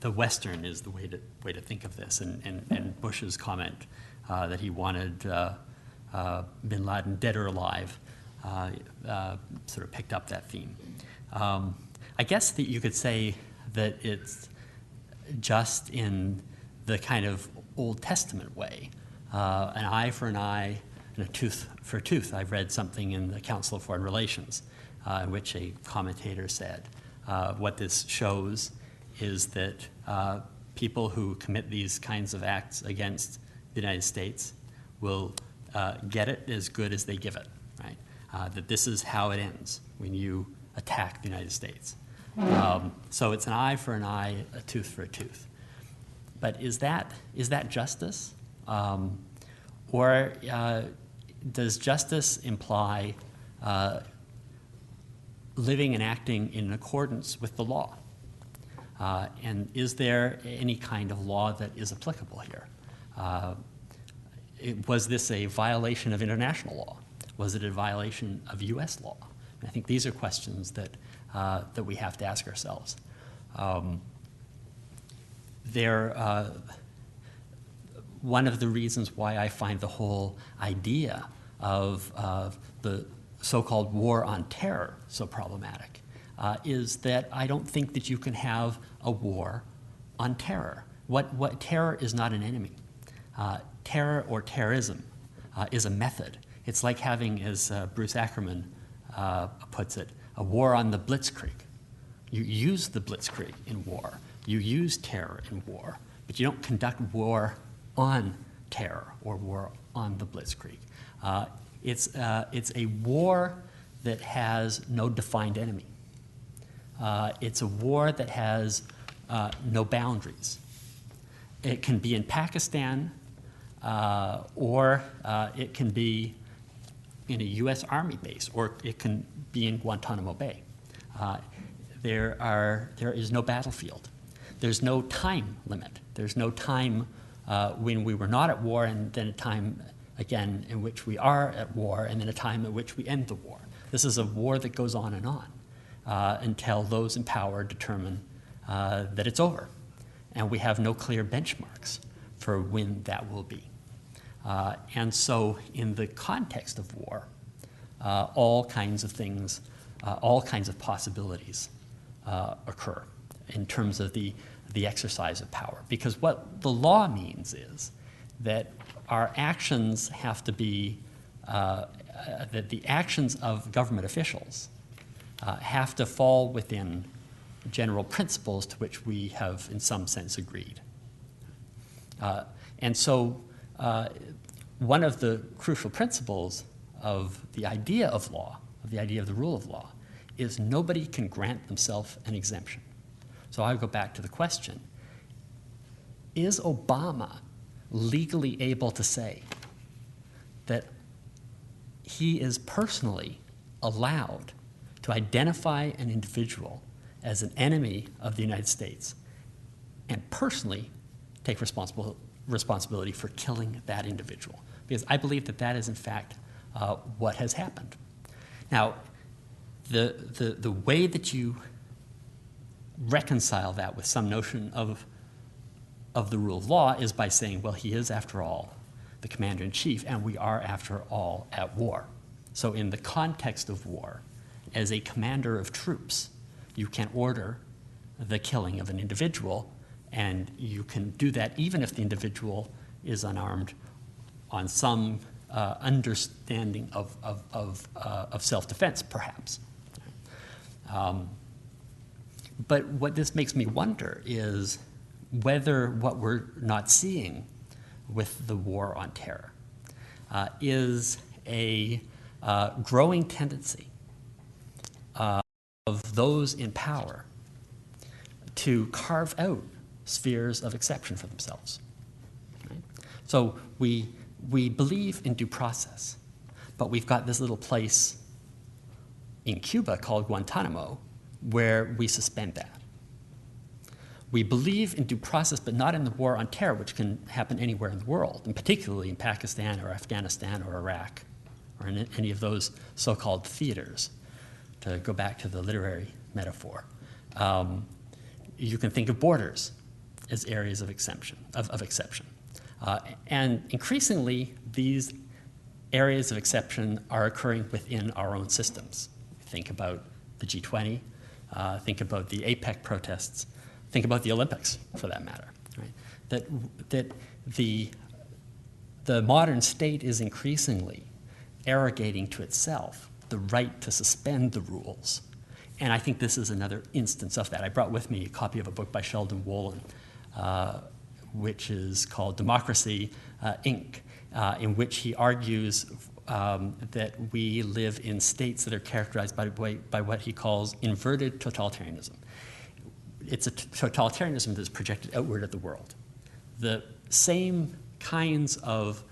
the Western is the way to think of this, and Bush's comment that he wanted Bin Laden dead or alive sort of picked up that theme. I guess that you could say that it's just in the kind of Old Testament way, an eye for an eye and a tooth for a tooth. I've read something in the Council of Foreign Relations in which a commentator said what this shows is that people who commit these kinds of acts against the United States will get it as good as they give it, right? That this is how it ends when you attack the United States. So it's an eye for an eye, a tooth for a tooth. But is that justice? Or does justice imply living and acting in accordance with the law? And is there any kind of law that is applicable here? Was this a violation of international law? Was it a violation of U.S. law? And I think these are questions that, that we have to ask ourselves. One of the reasons why I find the whole idea of the so-called war on terror so problematic is that I don't think that you can have a war on terror. What terror is not an enemy. Terror or terrorism is a method. It's like having, as Bruce Ackerman puts it, a war on the blitzkrieg. You use the blitzkrieg in war. You use terror in war, but you don't conduct war on terror or war on the blitzkrieg. It's a war that has no defined enemy. It's a war that has no boundaries. It can be in Pakistan, or it can be in a U.S. Army base, or it can be in Guantanamo Bay. There is no battlefield. There's no time limit. There's no time when we were not at war, and then a time again in which we are at war, and then a time at which we end the war. This is a war that goes on until those in power determine that it's over. And we have no clear benchmarks for when that will be. And so in the context of war, all kinds of things, all kinds of possibilities occur in terms of the exercise of power. Because what the law means is that our actions have to be, that the actions of government officials have to fall within general principles to which we have in some sense agreed. And so one of the crucial principles of the idea of law, of the idea of the rule of law, is nobody can grant themselves an exemption. So I go back to the question, is Obama legally able to say that he is personally allowed to identify an individual as an enemy of the United States and personally take responsibility for killing that individual? Because I believe that that is, in fact, what has happened. Now, the way that you reconcile that with some notion of the rule of law is by saying, well, he is, after all, the commander-in-chief, and we are, after all, at war. So in the context of war, as a commander of troops, you can order the killing of an individual, and you can do that even if the individual is unarmed on some understanding of self-defense, perhaps. But what this makes me wonder is whether what we're not seeing with the war on terror is a growing tendency of those in power to carve out spheres of exception for themselves. Right? So we believe in due process, but we've got this little place in Cuba called Guantanamo where we suspend that. We believe in due process, but not in the war on terror, which can happen anywhere in the world, and particularly in Pakistan or Afghanistan or Iraq or in any of those so-called theaters, to go back to the literary metaphor. You can think of borders as areas of exception. And increasingly, these areas of exception are occurring within our own systems. Think about the G20, think about the APEC protests, think about the Olympics, for that matter. Right? That the modern state is increasingly arrogating to itself the right to suspend the rules. And I think this is another instance of that. I brought with me a copy of a book by Sheldon Wolin, which is called Democracy, Inc., in which he argues that we live in states that are characterized by what he calls inverted totalitarianism. It's a totalitarianism that's projected outward at the world. The same kinds of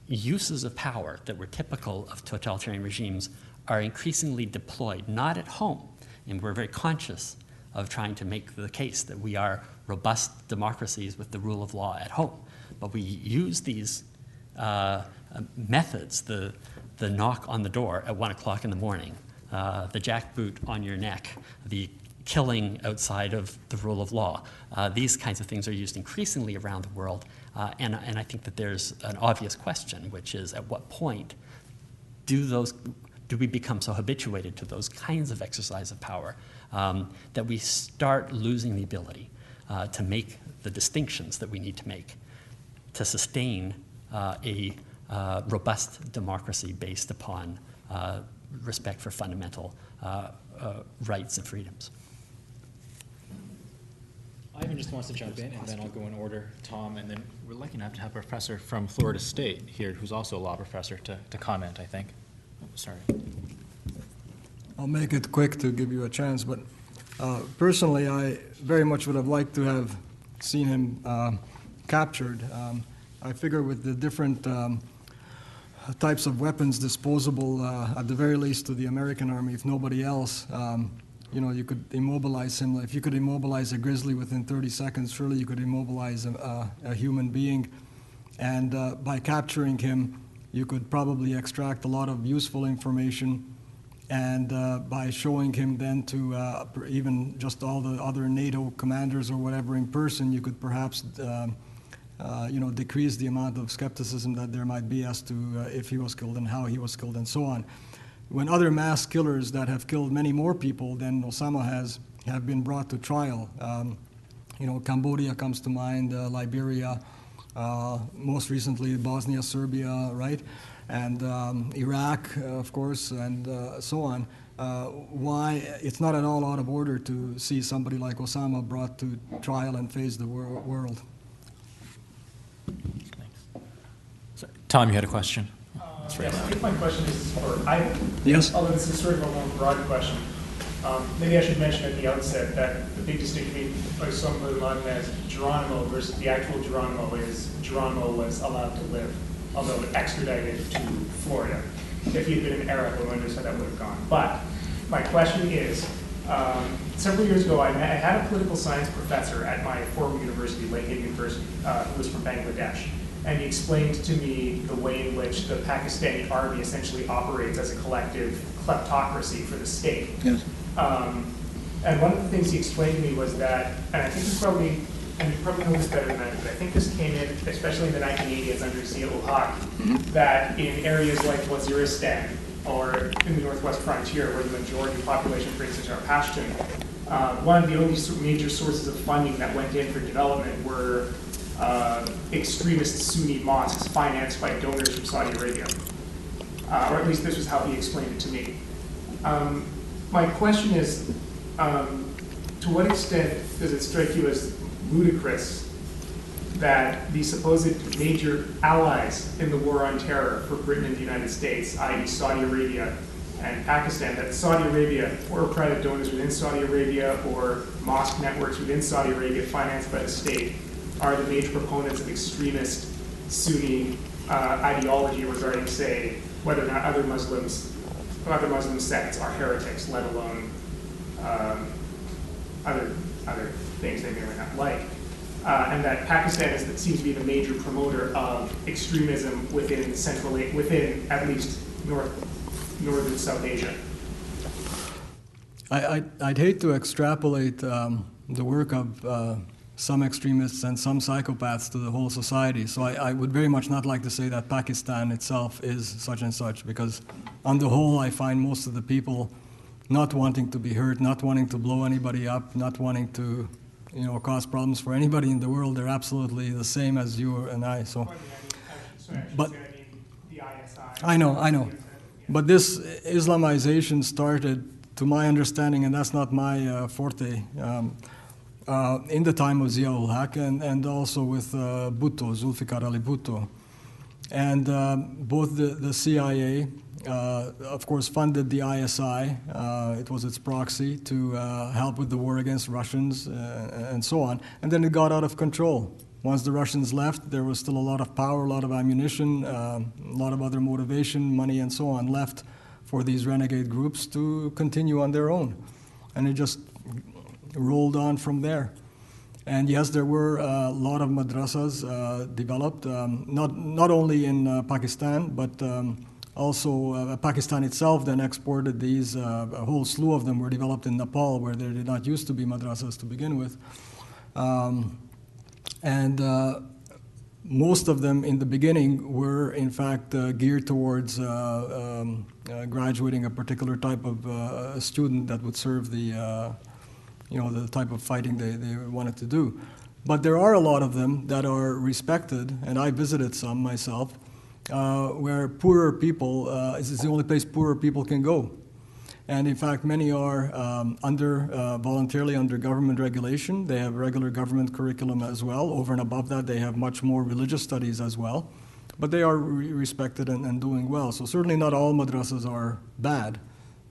uses of power that were typical of totalitarian regimes are increasingly deployed, not at home, and we're very conscious of trying to make the case that we are robust democracies with the rule of law at home. But we use these methods, the knock on the door at 1 o'clock in the morning, the jackboot on your neck, the killing outside of the rule of law. These kinds of things are used increasingly around the world, and I think that there's an obvious question, which is at what point do we become so habituated to those kinds of exercise of power that we start losing the ability to make the distinctions that we need to make to sustain a robust democracy based upon respect for fundamental rights and freedoms. Ivan just wants to jump in, and then I'll go in order. Tom, and then we're lucky enough to have a professor from Florida State here, who's also a law professor, to comment, I think. Oh, sorry. I'll make it quick to give you a chance, but personally, I very much would have liked to have seen him captured. I figure with the different types of weapons disposable, at the very least to the American army, if nobody else, you could immobilize him. If you could immobilize a grizzly within 30 seconds, surely you could immobilize a human being. And by capturing him, you could probably extract a lot of useful information. And by showing him then to even just all the other NATO commanders or whatever in person, you could perhaps decrease the amount of skepticism that there might be as to if he was killed and how he was killed and so on. When other mass killers that have killed many more people than Osama have been brought to trial, Cambodia comes to mind, Liberia, most recently Bosnia, Serbia, right? And Iraq, of course, and so on. Why it's not at all out of order to see somebody like Osama brought to trial and face the world. Thanks. So, Tom, you had a question? Yes, I think my question is for Ivan. Yes. Although this is sort of a more broad question. Maybe I should mention at the outset that the big distinction between Osama Bin Laden as Geronimo versus the actual Geronimo is Geronimo was allowed to live, although extradited to Florida. If he had been an Arab, I wonder how that would have gone. But my question is, several years ago, I had a political science professor at my former university, Lakehead University, who was from Bangladesh. And he explained to me the way in which the Pakistani army essentially operates as a collective kleptocracy for the state. Yes. And one of the things he explained to me was that, and I think you probably know this better than I do, but I think this came in, especially in the 1980s under Zia-ul Haq, that in areas like Waziristan or in the northwest frontier, where the majority of the population, for instance, are Pashtun, one of the only major sources of funding that went in for development were extremist Sunni mosques financed by donors from Saudi Arabia. Or at least this was how he explained it to me. My question is, to what extent does it strike you as ludicrous that the supposed major allies in the war on terror for Britain and the United States, i.e. Saudi Arabia and Pakistan, that Saudi Arabia or private donors within Saudi Arabia or mosque networks within Saudi Arabia financed by the state are the major proponents of extremist Sunni ideology regarding, say, whether or not other Muslim sects are heretics, let alone other things they may or may not like. And that Pakistan seems to be the major promoter of extremism within at least northern South Asia. I'd hate to extrapolate the work of some extremists and some psychopaths to the whole society. So I would very much not like to say that Pakistan itself is such and such, because on the whole, I find most of the people not wanting to be hurt, not wanting to blow anybody up, not wanting to, cause problems for anybody in the world. They're absolutely the same as you and I. So, but I know. But this Islamization started, to my understanding, and that's not my forte, in the time of Zia-ul Haq and also with Bhutto, Zulfikar Ali Bhutto. And both the CIA, of course, funded the ISI. It was its proxy to help with the war against Russians and so on. And then it got out of control. Once the Russians left, there was still a lot of power, a lot of ammunition, a lot of other motivation, money, and so on left for these renegade groups to continue on their own. And it just rolled on from there. And yes, there were a lot of madrasas developed, not only in Pakistan, but also Pakistan itself then exported these. A whole slew of them were developed in Nepal, where there did not used to be madrasas to begin with. And most of them in the beginning were in fact geared towards graduating a particular type of student that would serve the the type of fighting they wanted to do. But there are a lot of them that are respected, and I visited some myself, where poorer people, this is the only place poorer people can go. And in fact, many are voluntarily under government regulation. They have regular government curriculum as well. Over and above that, they have much more religious studies as well. But they are respected and doing well. So certainly not all madrasas are bad,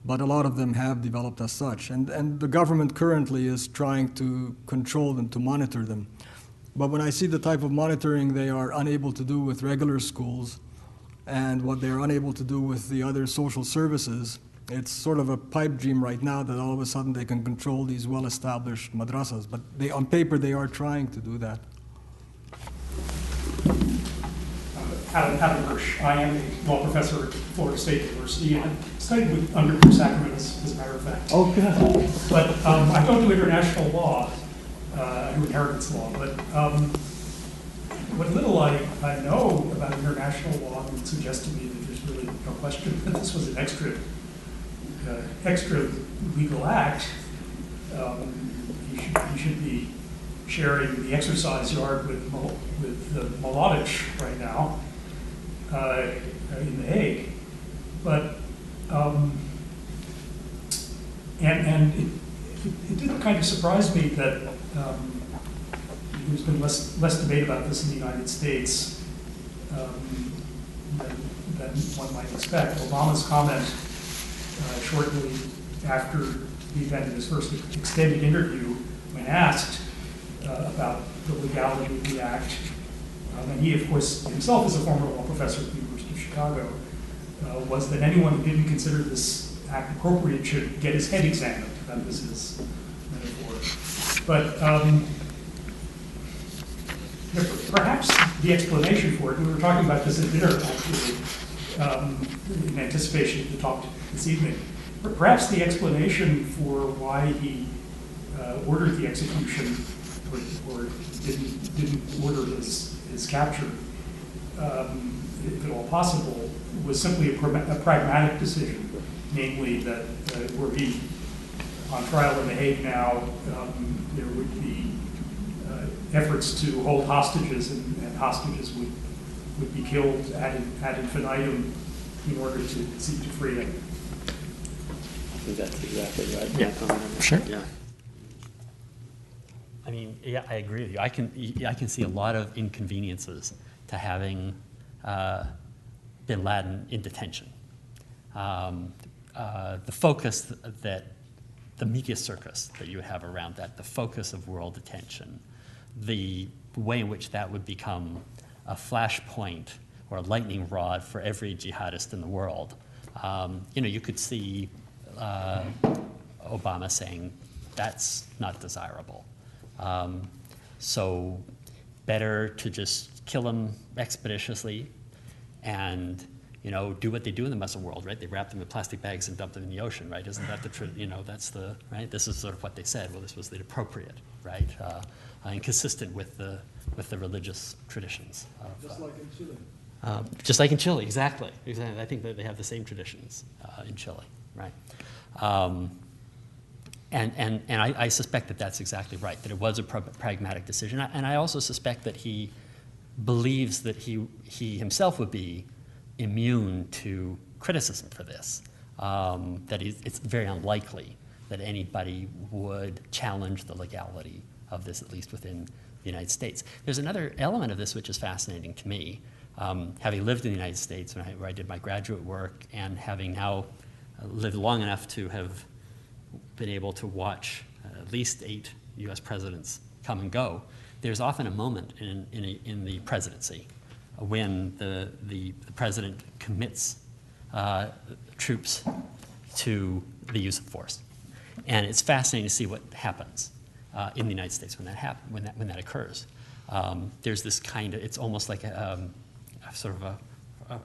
but a lot of them have developed as such. And the government currently is trying to control them, to monitor them. But when I see the type of monitoring they are unable to do with regular schools and what they're unable to do with the other social services, it's sort of a pipe dream right now that all of a sudden they can control these well-established madrasas. But on paper, they are trying to do that. Adam Hirsch. I am a law professor at Florida State University, and I studied under Bruce Ackerman, as a matter of fact. Oh, good. But I don't do international law, I do inheritance law. But what little I know about international law would suggest to me that there's really no question that this was an extra legal act. You should be sharing the exercise yard with Mladic right now in The Hague. But and it did kind of surprise me that there's been less debate about this in the United States than one might expect. Obama's comment shortly after the event in his first extended interview, when asked about the legality of the act, and he, of course, himself is a former law professor at the University of Chicago, was that anyone who didn't consider this act appropriate should get his head examined. That was his metaphor. But perhaps the explanation for it, we were talking about this at dinner, actually, in anticipation of the talk this evening. Perhaps the explanation for why he ordered the execution or didn't order his capture, if at all possible, was simply a pragmatic decision, namely that were he on trial in The Hague now, there would be efforts to hold hostages, and hostages would be killed ad infinitum in order to seek to free him. I think that's exactly right. Yeah. Sure. Yeah. I mean, yeah, I agree with you. I can see a lot of inconveniences to having Bin Laden in detention. The focus the media circus that you would have around that, the focus of world attention, the way in which that would become a flashpoint or a lightning rod for every jihadist in the world. You could see Obama saying that's not desirable. So better to just kill him expeditiously and do what they do in the Muslim world, right? They wrap them in plastic bags and dump them in the ocean, right? Isn't that that's the, right? This is sort of what they said. Well, this was the appropriate, right? And consistent with the religious traditions. Just like in Chile. Just like in Chile, exactly. I think that they have the same traditions in Chile, right? And I suspect that that's exactly right, that it was a pragmatic decision. And I also suspect that he believes that he himself would be immune to criticism for this, that it's very unlikely that anybody would challenge the legality of this, at least within the United States. There's another element of this which is fascinating to me. Having lived in the United States where I did my graduate work, and having now lived long enough to have been able to watch at least 8 U.S. presidents come and go, there's often a moment in the presidency when the president commits troops to the use of force. And it's fascinating to see what happens in the United States when that occurs. There's this kind of, it's almost like a sort of a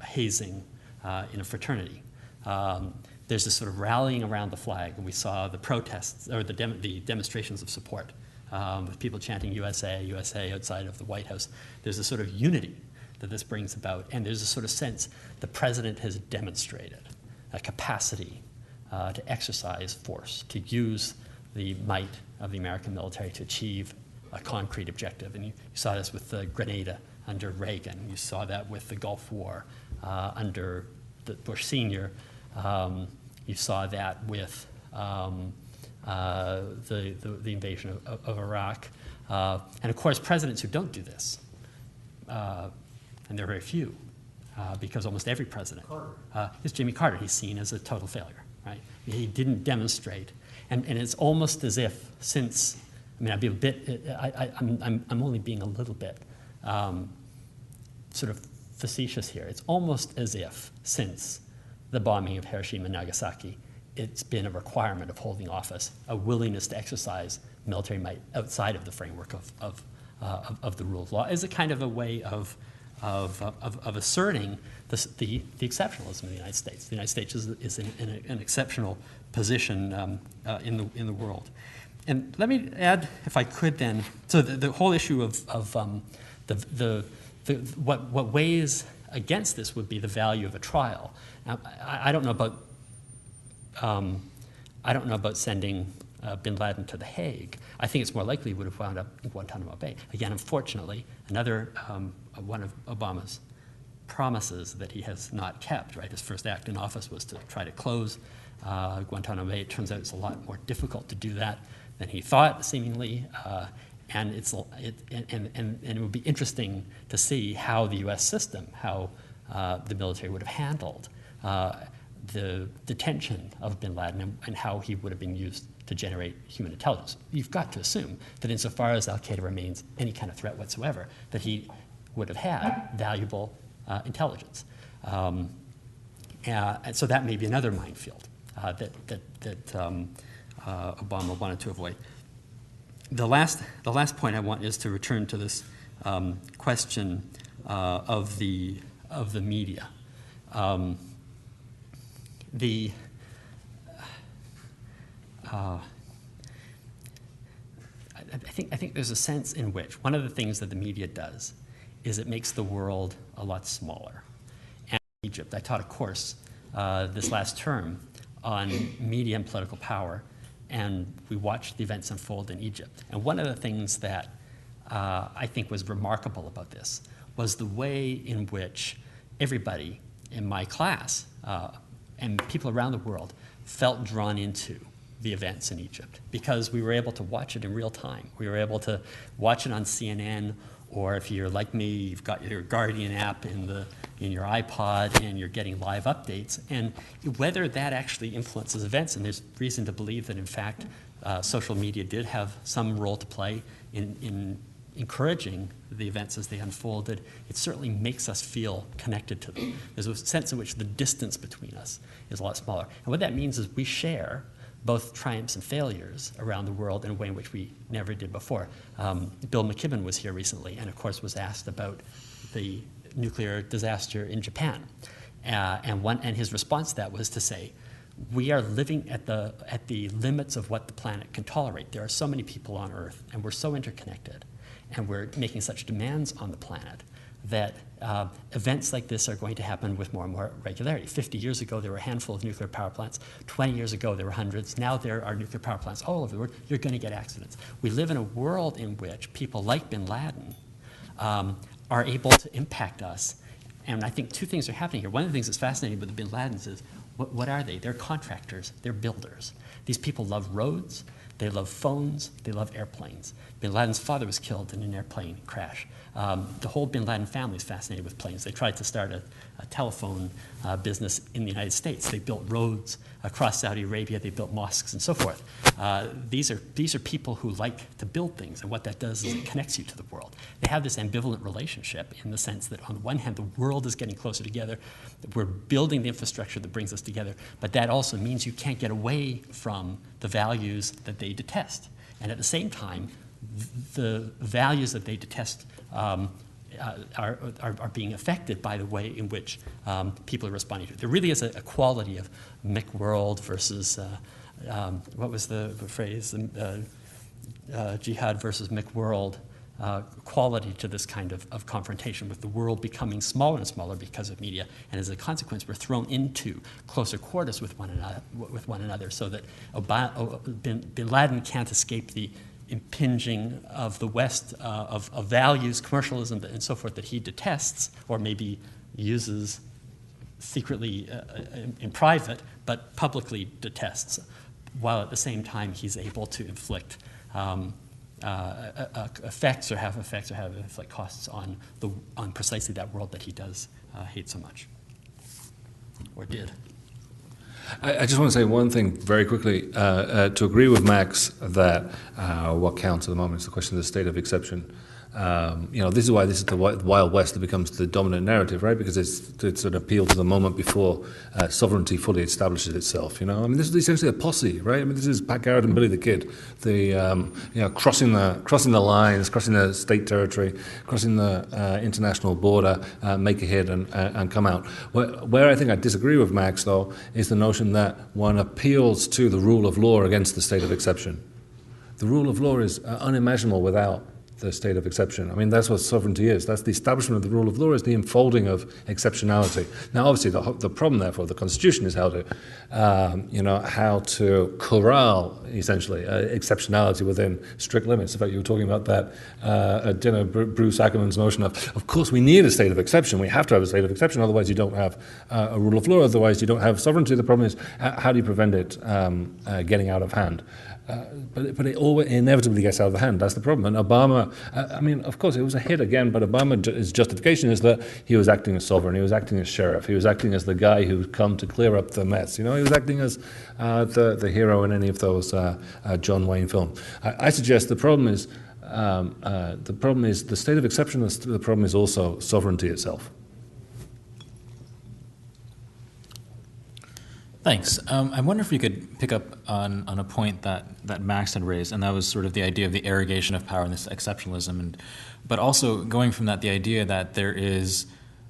hazing in a fraternity. There's this sort of rallying around the flag, and we saw the protests, or the demonstrations of support, with people chanting USA, USA outside of the White House. There's a sort of unity that this brings about, and there's a sort of sense the president has demonstrated a capacity to exercise force, to use the might of the American military to achieve a concrete objective. And you saw this with Grenada under Reagan. You saw that with the Gulf War under Bush Sr. You saw that with the invasion of Iraq. And of course, presidents who don't do this, and there are very few, because almost every president is Jimmy Carter. He's seen as a total failure, right? He didn't demonstrate. And it's almost as if since, I mean, I'd be a bit, I'm only being a little bit sort of facetious here. It's almost as if since the bombing of Hiroshima and Nagasaki, it's been a requirement of holding office, a willingness to exercise military might outside of the framework of the rule of law, is a kind of a way of asserting the exceptionalism of the United States. The United States is in an exceptional position in the world. And let me add, if I could then, so the whole issue of what weighs against this would be the value of a trial. Now, I don't know about sending Bin Laden to The Hague. I think it's more likely he would have wound up in Guantanamo Bay. Again, unfortunately, another one of Obama's promises that he has not kept, right? His first act in office was to try to close Guantanamo Bay. It turns out it's a lot more difficult to do that than he thought, seemingly. And it would be interesting to see how the U.S. system, how the military would have handled the detention of Bin Laden and how he would have been used to generate human intelligence. You've got to assume that insofar as al-Qaeda remains any kind of threat whatsoever, that he would have had valuable intelligence. And so that may be another minefield that Obama wanted to avoid. The last point I want is to return to this question of the media. I think there's a sense in which one of the things that the media does is it makes the world a lot smaller. And in Egypt, I taught a course this last term on media and political power, and we watched the events unfold in Egypt. And one of the things that I think was remarkable about this was the way in which everybody in my class and people around the world felt drawn into the events in Egypt, because we were able to watch it in real time. We were able to watch it on CNN, or if you're like me, you've got your Guardian app in your iPod, and you're getting live updates. And whether that actually influences events, and there's reason to believe that, in fact, social media did have some role to play in encouraging the events as they unfolded, it certainly makes us feel connected to them. There's a sense in which the distance between us is a lot smaller. And what that means is we share both triumphs and failures around the world in a way in which we never did before. Bill McKibben was here recently and, of course, was asked about the nuclear disaster in Japan. And his response to that was to say, we are living at the limits of what the planet can tolerate. There are so many people on Earth, and we're so interconnected, and we're making such demands on the planet that events like this are going to happen with more and more regularity. 50 years ago, there were a handful of nuclear power plants. 20 years ago, there were hundreds. Now there are nuclear power plants all over the world. You're going to get accidents. We live in a world in which people like Bin Laden are able to impact us. And I think two things are happening here. One of the things that's fascinating about the Bin Ladens is, what are they? They're contractors. They're builders. These people love roads. They love phones. They love airplanes. Bin Laden's father was killed in an airplane crash. The whole Bin Laden family is fascinated with planes. They tried to start a telephone business in the United States. They built roads across Saudi Arabia. They built mosques and so forth. These are people who like to build things, and what that does is it connects you to the world. They have this ambivalent relationship in the sense that on the one hand, the world is getting closer together. We're building the infrastructure that brings us together, but that also means you can't get away from the values that they detest. And at the same time, the values that they detest are being affected by the way in which people are responding to it. There really is a quality of McWorld versus, what was the phrase, jihad versus McWorld, quality to this kind of confrontation, with the world becoming smaller and smaller because of media, and as a consequence, we're thrown into closer quarters with one another, so that Bin Laden can't escape the impinging of the West, of values, commercialism, and so forth that he detests, or maybe uses secretly in private, but publicly detests, while at the same time he's able to inflict effects or have inflict costs on precisely that world that he does hate so much, or did. I just want to say one thing very quickly. To agree with Max that what counts at the moment is the question of the state of exception. This is why this is the Wild West that becomes the dominant narrative, right? Because it's an appeal to the moment before sovereignty fully establishes itself. This is essentially a posse, right? This is Pat Garrett and Billy the Kid, crossing the lines, crossing the state territory, crossing the international border, make a hit and come out. Where I think I disagree with Max, though, is the notion that one appeals to the rule of law against the state of exception. The rule of law is unimaginable without the state of exception. That's what sovereignty is. That's the establishment of the rule of law, is the enfolding of exceptionality. Now, obviously, the problem, therefore, the Constitution is how to corral, essentially, exceptionality within strict limits. In fact, you were talking about that at dinner, Bruce Ackerman's notion of course, we need a state of exception. We have to have a state of exception, otherwise you don't have a rule of law, otherwise you don't have sovereignty. The problem is, how do you prevent it getting out of hand? But it always inevitably gets out of the hand. That's the problem. And Obama, of course, it was a hit again, but Obama's justification is that he was acting as sovereign, he was acting as sheriff, he was acting as the guy who'd come to clear up the mess. He was acting as the hero in any of those John Wayne films. I suggest the problem is the state of exception. The problem is also sovereignty itself. Thanks. I wonder if we could pick up on a point that Max had raised, and that was sort of the idea of the arrogation of power and this exceptionalism, but also going from that, the idea that there is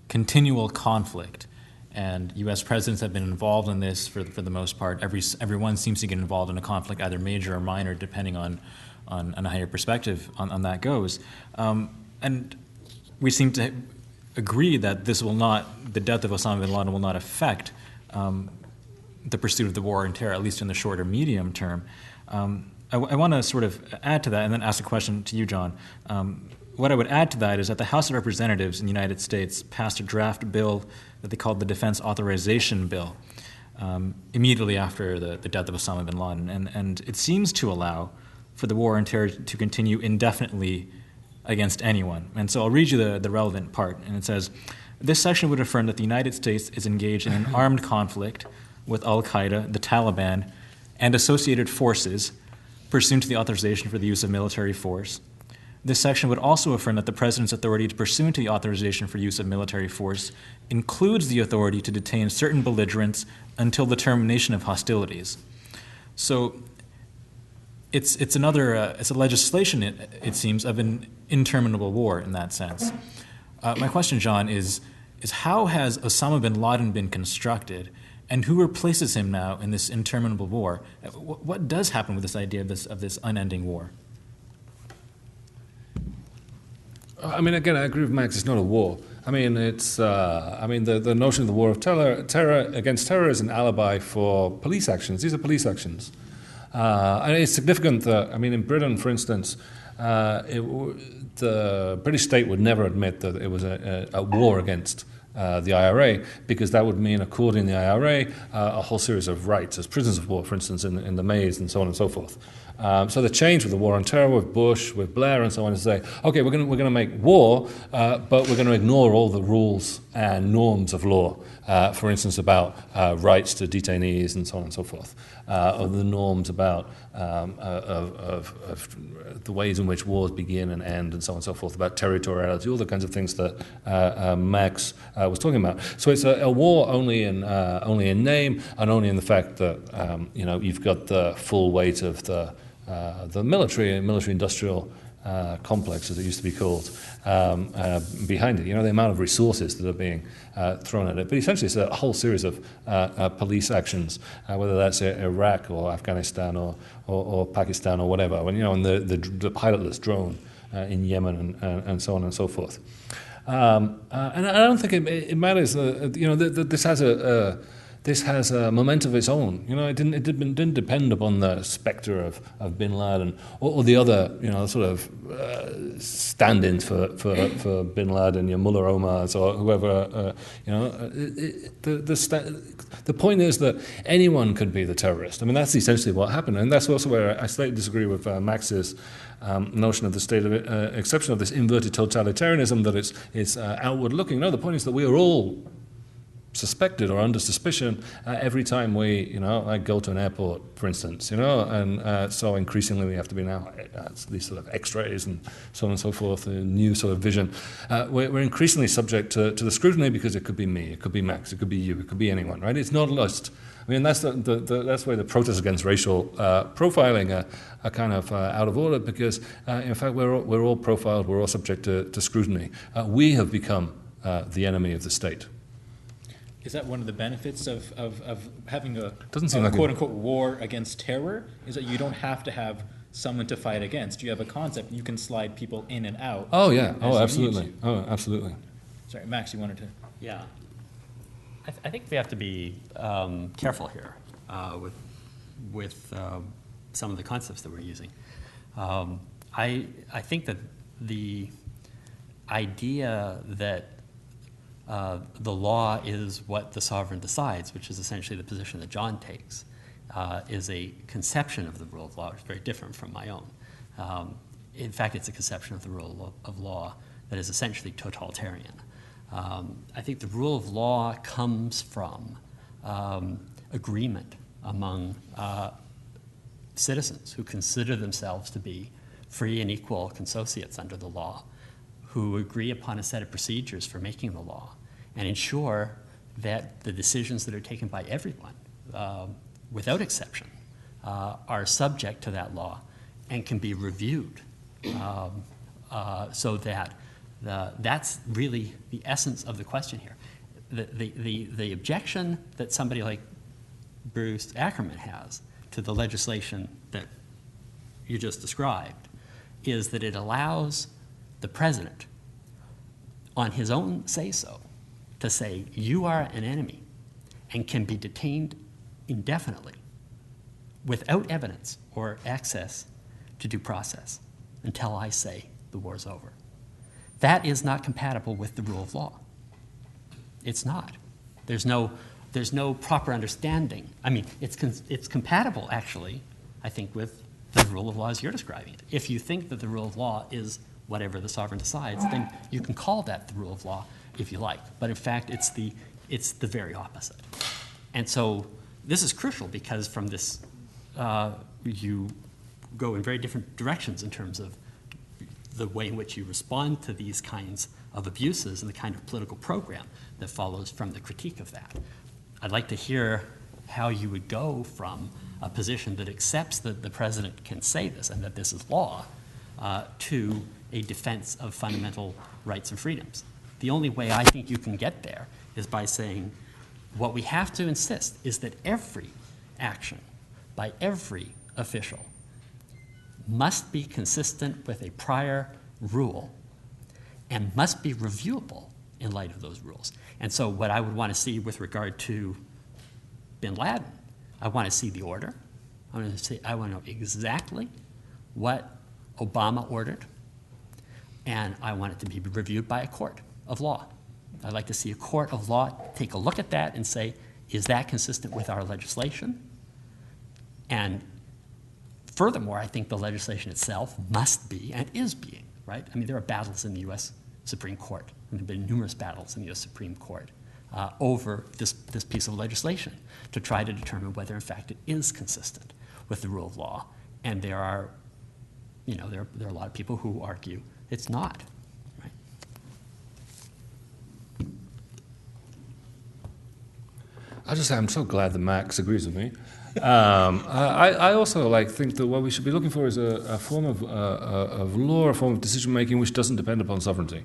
continual conflict, and U.S. presidents have been involved in this for the most part. Everyone seems to get involved in a conflict, either major or minor, depending on how your perspective on that goes. And we seem to agree that the death of Osama bin Laden will not affect the pursuit of the war on terror, at least in the short or medium term. I want to sort of add to that and then ask a question to you, John. What I would add to that is that the House of Representatives in the United States passed a draft bill that they called the Defense Authorization Bill immediately after the death of Osama bin Laden. And it seems to allow for the war on terror to continue indefinitely against anyone. And so I'll read you the relevant part. And it says, this section would affirm that the United States is engaged in an armed conflict with al-Qaeda, the Taliban, and associated forces pursuant to the authorization for the use of military force. This section would also affirm that the President's authority pursuant to the authorization for use of military force includes the authority to detain certain belligerents until the termination of hostilities. So it's a legislation, it seems, of an interminable war in that sense. My question, John, is how has Osama bin Laden been constructed, and who replaces him now in this interminable war? What does happen with this idea of this unending war? Again, I agree with Max. It's not a war. It's the notion of the war of terror against terror is an alibi for police actions. These are police actions, and it's significant that in Britain, for instance, the British state would never admit that it was a war against the IRA, because that would mean according to the IRA a whole series of rights as prisoners of war, for instance, in the maze and so on and so forth. So the change with the war on terror, with Bush, with Blair, and so on, is to say, okay, we're going to make war, but we're going to ignore all the rules and norms of law. For instance, about rights to detainees and so on and so forth, or the norms about of the ways in which wars begin and end, and so on and so forth, about territoriality, all the kinds of things that Max was talking about. So it's a war only in name, and only in the fact that you've got the full weight of the military-industrial complex, as it used to be called, behind it. The amount of resources that are being thrown at it. But essentially, it's a whole series of police actions, whether that's Iraq or Afghanistan or Pakistan or whatever. And the pilotless drone in Yemen and so on and so forth. And I don't think it matters. This has a moment of its own. It didn't depend upon the specter of Bin Laden or the other, sort of stand-ins for Bin Laden, your Mullah Omars or whoever. The point is that anyone could be the terrorist. That's essentially what happened, and that's also where I slightly disagree with Max's notion of the state of exception, of this inverted totalitarianism, that it's outward looking. No, the point is that we are all suspected or under suspicion every time we, go to an airport, for instance, and so increasingly we have to be now these sort of X-rays and so on and so forth, a new sort of vision. We're increasingly subject to the scrutiny because it could be me, it could be Max, it could be you, it could be anyone, right? It's not lust. That's that's why the protests against racial profiling are kind of out of order, because in fact we're all profiled, we're all subject to scrutiny. We have become the enemy of the state. Is that one of the benefits of having a like quote-unquote war against terror, is that you don't have to have someone to fight against? You have a concept, you can slide people in and out. Oh, yeah. Oh, absolutely. Oh, absolutely. Sorry, Max, you wanted to? Yeah. I think we have to be careful here with some of the concepts that we're using. I think that the idea that the law is what the sovereign decides, which is essentially the position that John takes, is a conception of the rule of law, which is very different from my own. In fact, it's a conception of the rule of law that is essentially totalitarian. I think the rule of law comes from agreement among citizens who consider themselves to be free and equal consociates under the law, who agree upon a set of procedures for making the law and ensure that the decisions that are taken by everyone, without exception, are subject to that law and can be reviewed, so that that's really the essence of the question here. The objection that somebody like Bruce Ackerman has to the legislation that you just described is that it allows the president, on his own say-so, to say, you are an enemy and can be detained indefinitely without evidence or access to due process until I say the war's over. That is not compatible with the rule of law. It's not. There's no proper understanding. It's compatible, actually, I think, with the rule of law as you're describing it. If you think that the rule of law is whatever the sovereign decides, then you can call that the rule of law if you like. But in fact, it's the very opposite. And so this is crucial because from this, you go in very different directions in terms of the way in which you respond to these kinds of abuses and the kind of political program that follows from the critique of that. I'd like to hear how you would go from a position that accepts that the president can say this and that this is law to a defense of fundamental rights and freedoms. The only way I think you can get there is by saying what we have to insist is that every action by every official must be consistent with a prior rule and must be reviewable in light of those rules. And so what I would want to see with regard to Bin Laden, I want to see the order. I want to know exactly what Obama ordered, and I want it to be reviewed by a court of law. I'd like to see a court of law take a look at that and say, is that consistent with our legislation? And Furthermore, I think the legislation itself must be and is being, right? I mean, there are battles in the U.S. Supreme Court, and there have been numerous battles in the U.S. Supreme Court over this piece of legislation to try to determine whether, in fact, it is consistent with the rule of law. And there are, there are a lot of people who argue it's not. Right? I just say I'm so glad that Max agrees with me. I also think that what we should be looking for is a form of law, a form of decision making which doesn't depend upon sovereignty.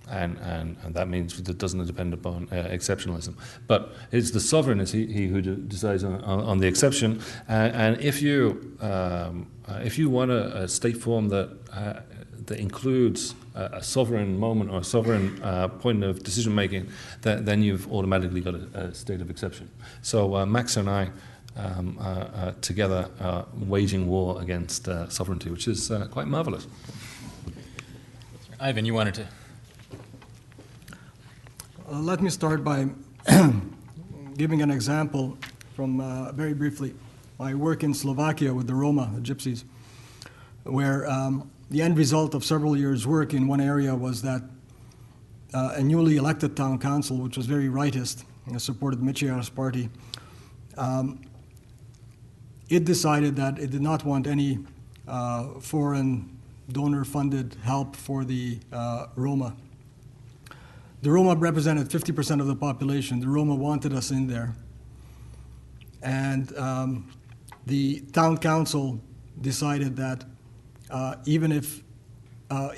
And that means that it doesn't depend upon exceptionalism. But it's the sovereign is he who decides on the exception. And if you want a state form that includes a sovereign moment or a sovereign point of decision making, then you've automatically got a state of exception. So Max and I together waging war against sovereignty, which is quite marvelous. Ivan, you wanted to. Let me start by giving an example from, very briefly, my work in Slovakia with the Roma, the Gypsies, where the end result of several years' work in one area was that a newly elected town council, which was very rightist, supported Michiar's party, it decided that it did not want any foreign donor-funded help for the Roma. The Roma represented 50% of the population. The Roma wanted us in there. And the town council decided that even if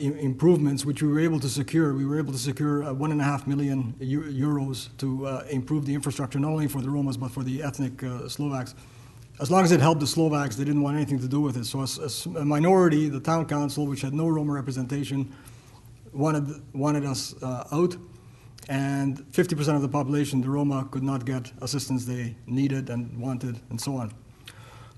improvements, which we were able to secure 1.5 million euros to improve the infrastructure, not only for the Romas, but for the ethnic Slovaks. As long as it helped the Slovaks, they didn't want anything to do with it. So as a minority, the town council, which had no Roma representation, wanted us out. And 50% of the population, the Roma, could not get assistance they needed and wanted, and so on.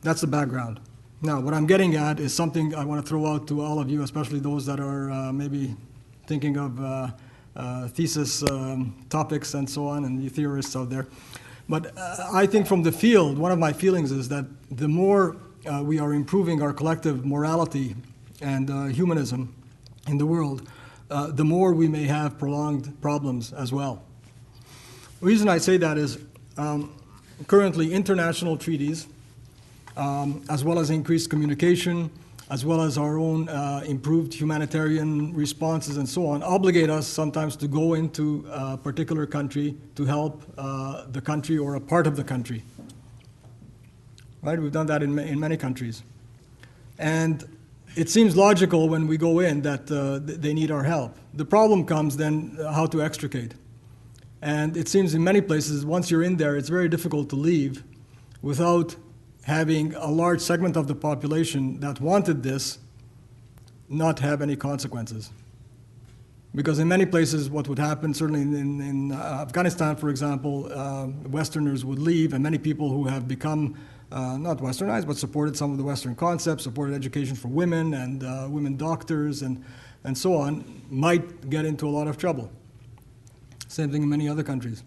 That's the background. Now, what I'm getting at is something I want to throw out to all of you, especially those that are maybe thinking of thesis topics and so on, and you theorists out there. But I think from the field, one of my feelings is that the more we are improving our collective morality and humanism in the world, the more we may have prolonged problems as well. The reason I say that is currently international treaties, as well as increased communication, as well as our own improved humanitarian responses and so on, obligate us sometimes to go into a particular country to help the country or a part of the country. Right? We've done that in many countries. And it seems logical when we go in that they need our help. The problem comes then how to extricate. And it seems in many places, once you're in there, it's very difficult to leave without having a large segment of the population that wanted this not have any consequences. Because in many places, what would happen, certainly in Afghanistan, for example, Westerners would leave, and many people who have become not Westernized, but supported some of the Western concepts, supported education for women and women doctors and so on, might get into a lot of trouble. Same thing in many other countries.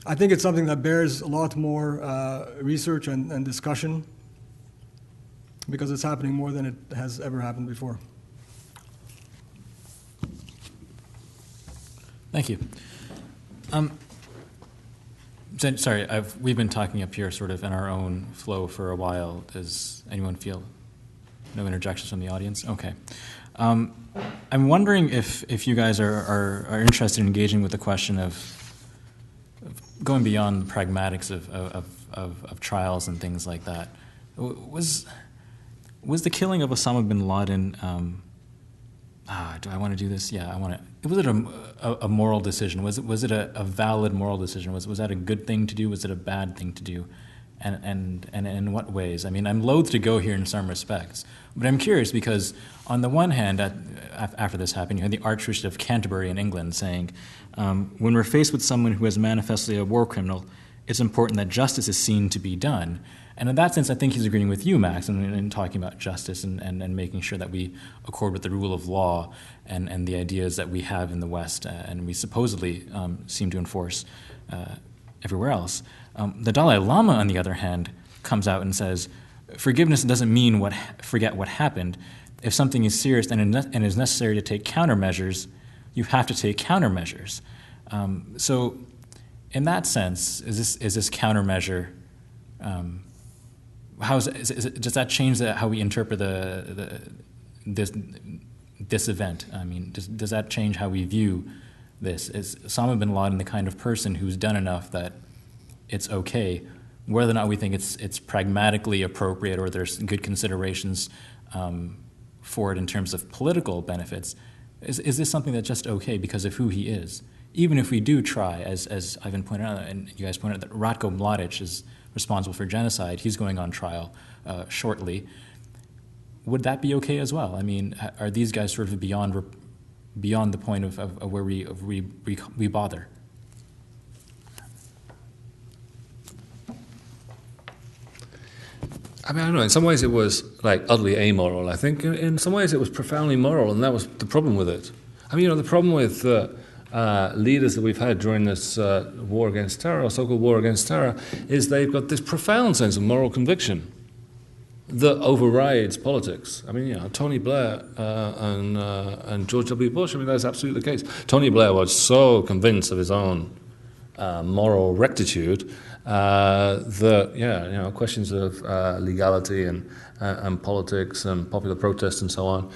I think it's something that bears a lot more research and discussion because it's happening more than it has ever happened before. Thank you. Sorry, we've been talking up here sort of in our own flow for a while. Does anyone feel no interjections from the audience? Okay. I'm wondering if you guys are interested in engaging with the question of going beyond the pragmatics of trials and things like that. Was the killing of Osama bin Laden, do I want to do this? Yeah, I want to. Was it a moral decision? Was it a valid moral decision? Was that a good thing to do? Was it a bad thing to do? And in what ways? I mean, I'm loath to go here in some respects, but I'm curious because on the one hand, after this happened, you had the Archbishop of Canterbury in England saying, when we're faced with someone who is manifestly a war criminal, it's important that justice is seen to be done. And in that sense, I think he's agreeing with you, Max, in talking about justice and making sure that we accord with the rule of law and the ideas that we have in the West and we supposedly seem to enforce everywhere else. The Dalai Lama, on the other hand, comes out and says, forgiveness doesn't mean forget what happened. If something is serious and is necessary to take countermeasures, you have to take countermeasures. So, in that sense, is this countermeasure? Does that change how we interpret this event? I mean, does that change how we view this? Is Osama bin Laden the kind of person who's done enough that it's okay, whether or not we think it's pragmatically appropriate or there's good considerations for it in terms of political benefits? Is this something that's just okay because of who he is? Even if we do try, as Ivan pointed out, and you guys pointed out, that Ratko Mladic is responsible for genocide, he's going on trial shortly. Would that be okay as well? I mean, are these guys sort of beyond the point of where we bother? I mean, I don't know. In some ways, it was like utterly amoral. I think in some ways it was profoundly moral, and that was the problem with it. I mean, the problem with leaders that we've had during this war against terror, or so-called war against terror, is they've got this profound sense of moral conviction that overrides politics. I mean, Tony Blair and George W. Bush. I mean, that's absolutely the case. Tony Blair was so convinced of his own moral rectitude that questions of legality and politics and popular protest and so on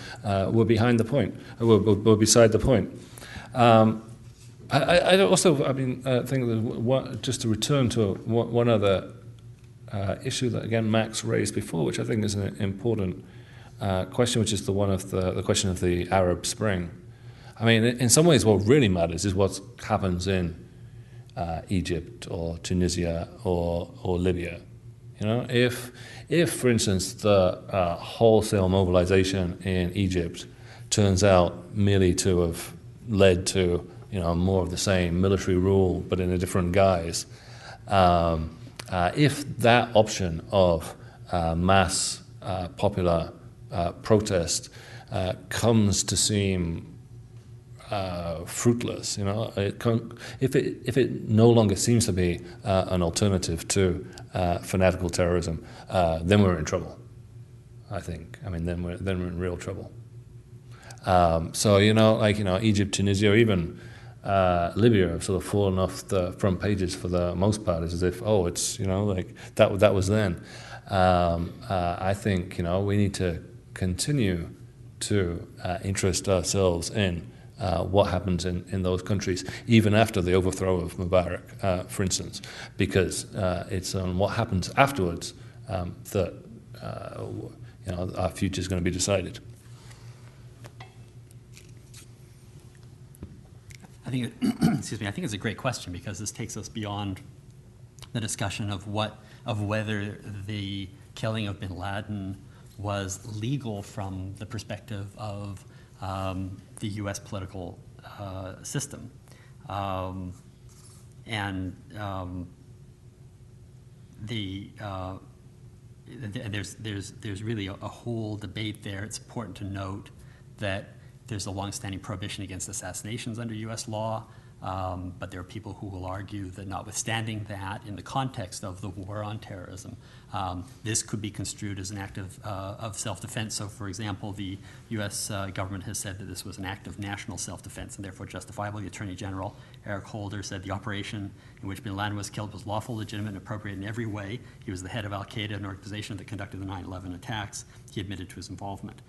were behind the point. Were beside the point. I also, think that just to return to one other issue that again Max raised before, which I think is an important question, which is the question of the Arab Spring. I mean, in some ways, what really matters is what happens in Egypt or Tunisia or Libya. If for instance the wholesale mobilization in Egypt turns out merely to have led to more of the same military rule but in a different guise, if that option of mass popular protest comes to seem fruitless, if it no longer seems to be an alternative to fanatical terrorism, then we're in trouble. I think. I mean, then we're in real trouble. Egypt, Tunisia, or even Libya have sort of fallen off the front pages for the most part, as if it's that was then. I think we need to continue to interest ourselves in what happens in those countries, even after the overthrow of Mubarak, for instance, because it's on what happens afterwards that our future is going to be decided. I think, I think it's a great question because this takes us beyond the discussion of whether the killing of Bin Laden was legal from the perspective of the U.S. political system, there's really a whole debate there. It's important to note that there's a longstanding prohibition against assassinations under U.S. law, but there are people who will argue that notwithstanding that, in the context of the war on terrorism, this could be construed as an act of self-defense. So, for example, the U.S. government has said that this was an act of national self-defense and therefore justifiable. The Attorney General, Eric Holder, said the operation in which Bin Laden was killed was lawful, legitimate, and appropriate in every way. He was the head of Al-Qaeda, an organization that conducted the 9/11 attacks. He admitted to his involvement.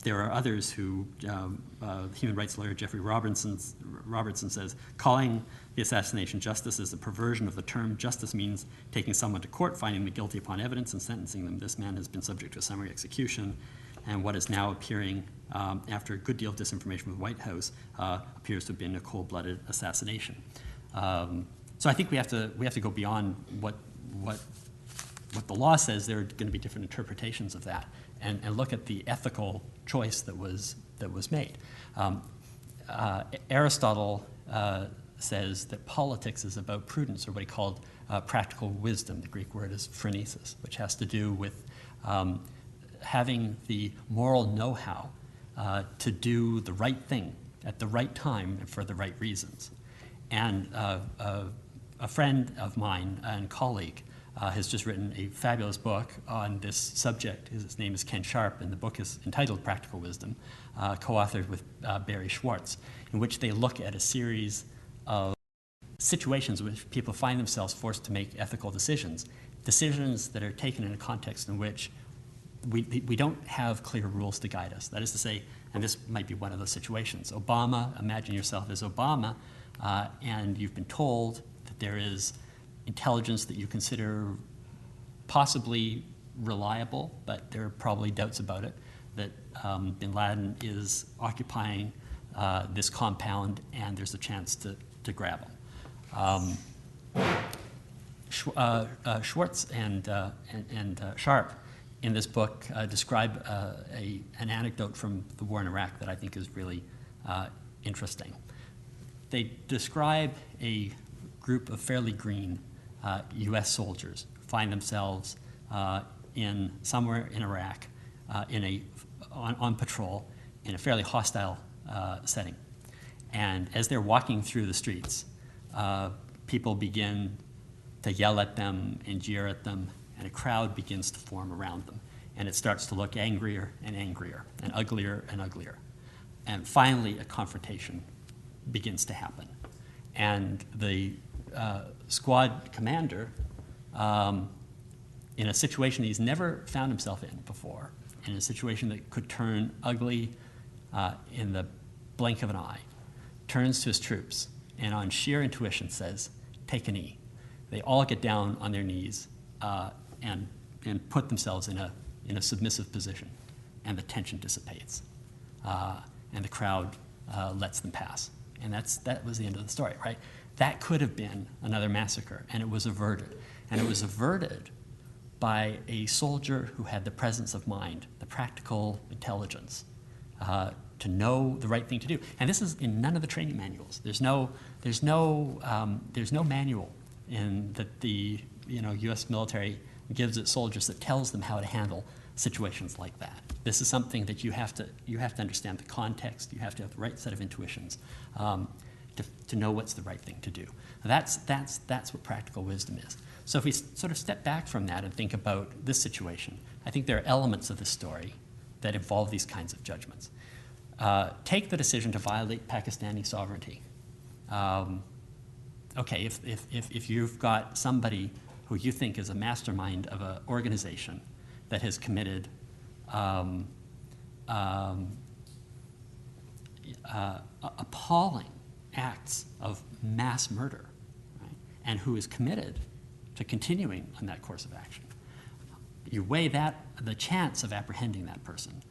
There are others who, human rights lawyer Jeffrey Robertson says, calling the assassination justice is a perversion of the term. Justice means taking someone to court, finding them guilty upon evidence, and sentencing them. This man has been subject to a summary execution, and what is now appearing after a good deal of disinformation from the White House appears to have been a cold-blooded assassination. So I think we have to go beyond what the law says. There are going to be different interpretations of that. And look at the ethical choice that was made. Aristotle says that politics is about prudence, or what he called practical wisdom. The Greek word is phronesis, which has to do with having the moral know-how to do the right thing at the right time and for the right reasons. And a friend of mine and colleague, has just written a fabulous book on this subject. His name is Ken Sharp, and the book is entitled Practical Wisdom, co-authored with Barry Schwartz, in which they look at a series of situations in which people find themselves forced to make ethical decisions, decisions that are taken in a context in which we don't have clear rules to guide us. That is to say, and this might be one of those situations. Obama, imagine yourself as Obama, and you've been told that there is intelligence that you consider possibly reliable, but there are probably doubts about it, that Bin Laden is occupying this compound and there's a chance to grab him. Schwartz and Sharp in this book describe an anecdote from the war in Iraq that I think is really interesting. They describe a group of fairly green U.S. soldiers who find themselves somewhere in Iraq on patrol in a fairly hostile setting. And as they're walking through the streets, people begin to yell at them and jeer at them, and a crowd begins to form around them. And it starts to look angrier and angrier, and uglier and uglier. And finally, a confrontation begins to happen. And the squad commander, in a situation he's never found himself in before, in a situation that could turn ugly in the blink of an eye, turns to his troops and on sheer intuition says, "Take a knee." They all get down on their knees and put themselves in a submissive position, and the tension dissipates, and the crowd lets them pass. And that was the end of the story, right? That could have been another massacre, and it was averted. And it was averted by a soldier who had the presence of mind, the practical intelligence, to know the right thing to do. And this is in none of the training manuals. There's no manual in that the U.S. military gives its soldiers that tells them how to handle situations like that. This is something that you have to understand the context. You have to have the right set of intuitions to know what's the right thing to do. That's what practical wisdom is. So if we sort of step back from that and think about this situation, I think there are elements of this story that involve these kinds of judgments. Take the decision to violate Pakistani sovereignty. Okay, if you've got somebody who you think is a mastermind of an organization that has committed appalling acts of mass murder, right, and who is committed to continuing on that course of action, you weigh the chance of apprehending that person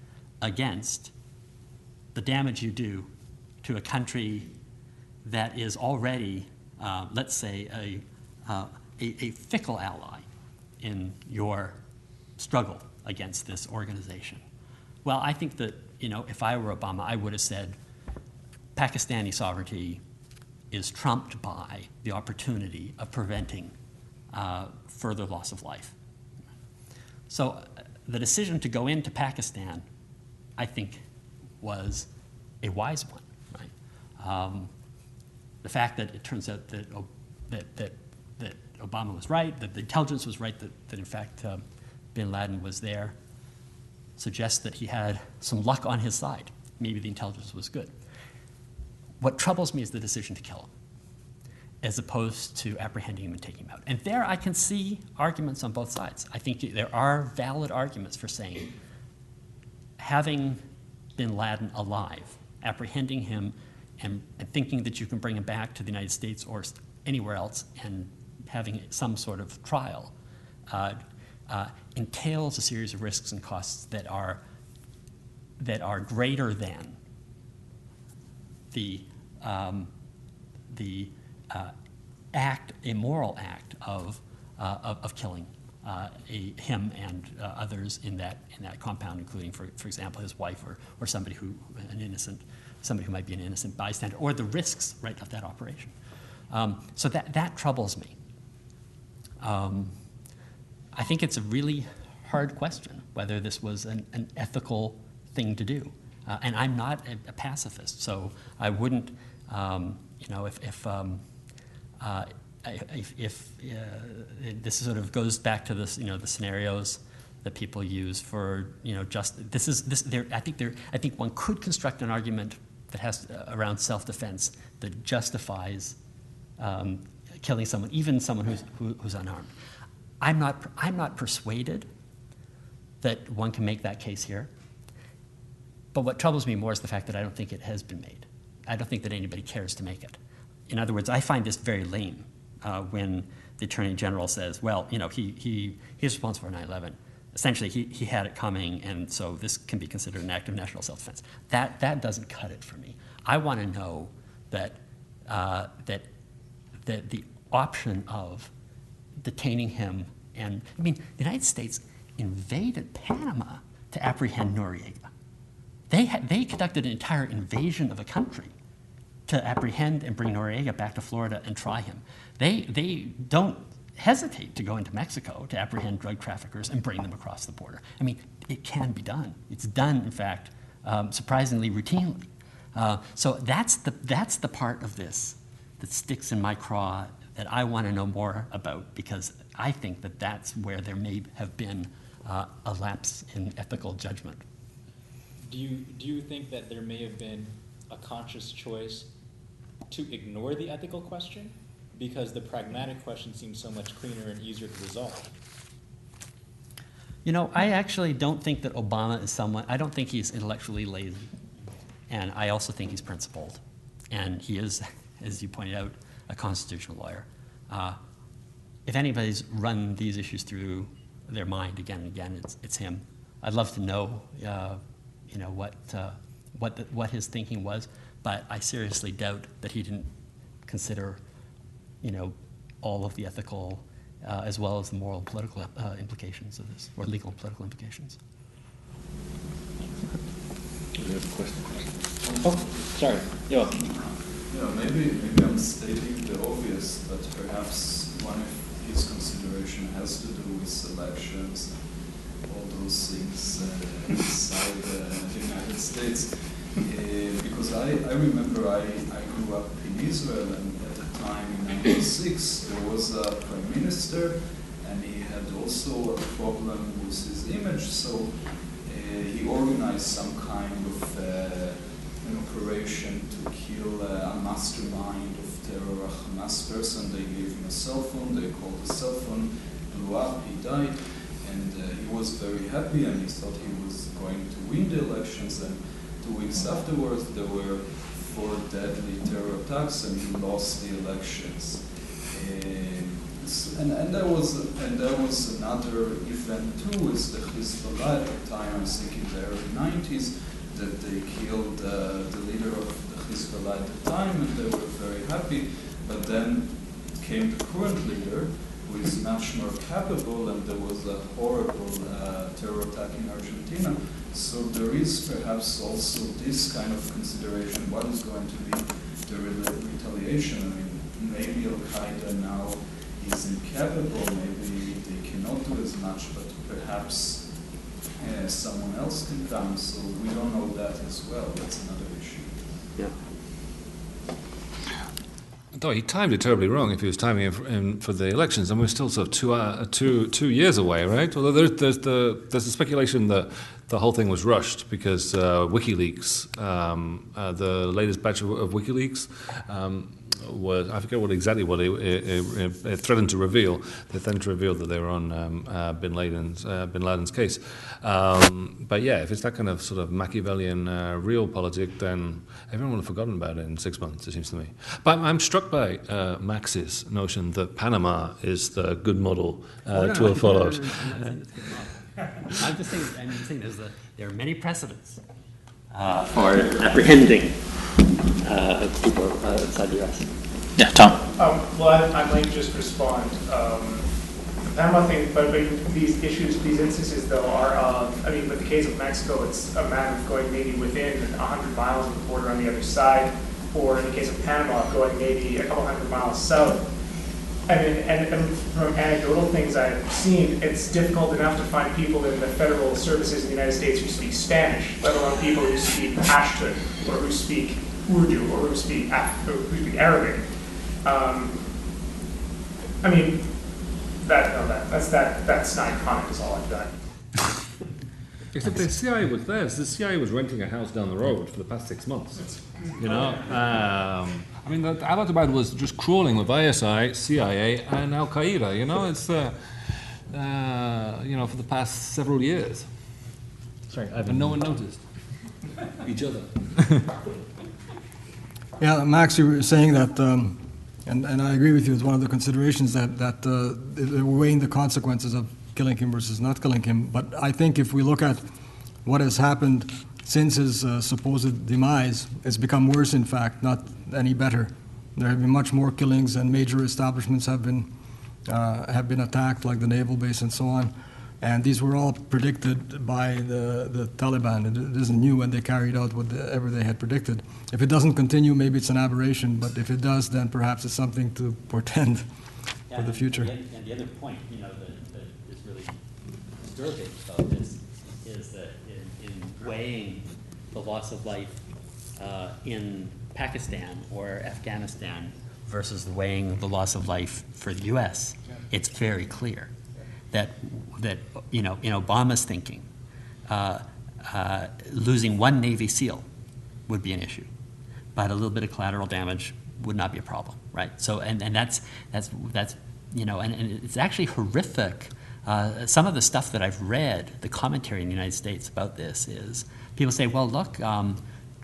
against the damage you do to a country that is already, let's say, a fickle ally in your struggle against this organization. Well, I think that, if I were Obama, I would have said Pakistani sovereignty is trumped by the opportunity of preventing further loss of life. So the decision to go into Pakistan, I think, was a wise one. Right? The fact that it turns out that Obama was right, that the intelligence was right, that in fact Bin Laden was there, suggests that he had some luck on his side. Maybe the intelligence was good. What troubles me is the decision to kill him, as opposed to apprehending him and taking him out. And there I can see arguments on both sides. I think there are valid arguments for saying having Bin Laden alive, apprehending him and thinking that you can bring him back to the United States or anywhere else and having some sort of trial entails a series of risks and costs that are greater than the immoral act of killing him and others in that compound, including, for example, his wife or somebody who might be an innocent bystander, or the risks, right, of that operation. So that troubles me. I think it's a really hard question whether this was an ethical thing to do. And I'm not a pacifist, so I wouldn't, if this sort of goes back to this, the scenarios that people use for, I think one could construct an argument that has around self-defense that justifies killing someone, even someone who's unarmed. I'm not persuaded that one can make that case here. But what troubles me more is the fact that I don't think it has been made. I don't think that anybody cares to make it. In other words, I find this very lame when the Attorney General says, well, he's responsible for 9/11. Essentially, he had it coming, and so this can be considered an act of national self-defense. That doesn't cut it for me. I want to know that the option of detaining him, and the United States invaded Panama to apprehend Noriega. They conducted an entire invasion of a country to apprehend and bring Noriega back to Florida and try him. They don't hesitate to go into Mexico to apprehend drug traffickers and bring them across the border. It can be done. It's done, in fact, surprisingly routinely. So that's the part of this that sticks in my craw that I want to know more about, because I think that that's where there may have been a lapse in ethical judgment. Do you think that there may have been a conscious choice to ignore the ethical question because the pragmatic question seems so much cleaner and easier to resolve? I actually don't think that Obama is someone, I don't think he's intellectually lazy. And I also think he's principled. And he is, as you pointed out, a constitutional lawyer. If anybody's run these issues through their mind again and again, it's him. I'd love to know, what his thinking was, but I seriously doubt that he didn't consider, all of the ethical as well as the moral and political implications of this, or legal and political implications. Do you have a question? Oh, sorry. Yo. Maybe I'm stating the obvious, but perhaps one of his consideration has to do with elections, all those things inside the United States. Because I remember I grew up in Israel, and at the time in 1996 there was a prime minister, and he had also a problem with his image, so he organized some kind of an operation to kill a mastermind of terror, a Hamas person. They gave him a cell phone, they called the cell phone, blew up, he died, and he was very happy, and he thought he was going to win the elections, and 2 weeks afterwards there were 4 deadly terror attacks, and he lost the elections. And there was another event too, with the Hezbollah at the time, I was thinking the early 90s, that they killed the leader of the Hezbollah at the time, and they were very happy. But then came the current leader, who is much more capable, and there was a horrible terror attack in Argentina. So there is perhaps also this kind of consideration: what is going to be the retaliation? Maybe Al-Qaeda now is incapable, maybe they cannot do as much, but perhaps someone else can come, so we don't know that as well. That's another issue. Yeah. Though he timed it terribly wrong if he was timing it for the elections, and we're still sort of 2 years away, right? Although there's the speculation that the whole thing was rushed because WikiLeaks, the latest batch of WikiLeaks, was, I forget exactly what it threatened to reveal. They threatened to reveal that they were on Bin Laden's case. But yeah, if it's that kind of sort of Machiavellian realpolitik, then everyone will have forgotten about it in 6 months, it seems to me. But I'm struck by Max's notion that Panama is the good model to have followed. I'm just saying there are many precedents For apprehending people inside the U.S. Yeah, Tom. Well, I might just respond. The Panama thing, but these issues, these instances, though, are, with the case of Mexico, it's a matter of going maybe within 100 miles of the border on the other side, or in the case of Panama, going maybe a couple hundred miles south. And from anecdotal things I've seen, it's difficult enough to find people in the federal services in the United States who speak Spanish, let alone people who speak Pashtun, or who speak Urdu, or who speak Arabic. I mean, that snide comment is all I've done. Except the CIA was there. The CIA was renting a house down the road for the past 6 months. You know, I mean, Abbottabad was just crawling with ISI, CIA, and Al Qaeda. You know, it's you know, for the past several years, Sorry, and no one noticed each other. Yeah, Max, you were saying that, and I agree with you, it's one of the considerations that we're weighing the consequences of killing him versus not killing him. But I think if we look at what has happened since his supposed demise, it's become worse, in fact, not any better. There have been much more killings, and major establishments have been attacked, like the naval base and so on. And these were all predicted by the Taliban. It isn't new when they carried out whatever they had predicted. If it doesn't continue, maybe it's an aberration, but if it does, then perhaps it's something to portend for the future. And the other point, you know, that is really disturbing about this is that in weighing the loss of life in Pakistan or Afghanistan versus weighing the loss of life for the U.S., it's very clear that you know, in Obama's thinking, losing one Navy SEAL would be an issue, but a little bit of collateral damage would not be a problem, right? So, and that's you know, and it's actually horrific. Some of the stuff that I've read, the commentary in the United States about this is people say, well, look,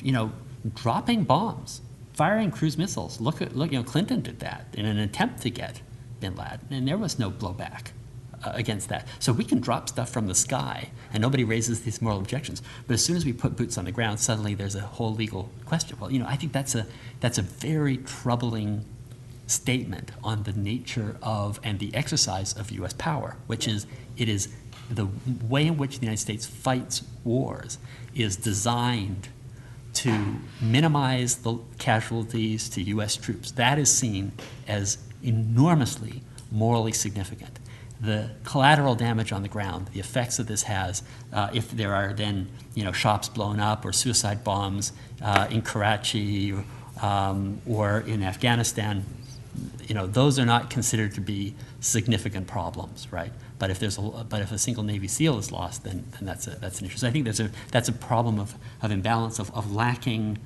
you know, dropping bombs, firing cruise missiles. Look, you know, Clinton did that in an attempt to get Bin Laden, and there was no blowback against that. So we can drop stuff from the sky, and nobody raises these moral objections. But as soon as we put boots on the ground, suddenly there's a whole legal question. Well, you know, I think that's a very troubling statement on the nature of and the exercise of U.S. power, which is it is the way in which the United States fights wars is designed to minimize the casualties to U.S. troops. That is seen as enormously morally significant. The collateral damage on the ground, the effects that this has, if there are then, you know, shops blown up or suicide bombs in Karachi or in Afghanistan, you know, those are not considered to be significant problems, right? But if if a single Navy SEAL is lost, then that's an issue. So I think that's a problem of imbalance, of lacking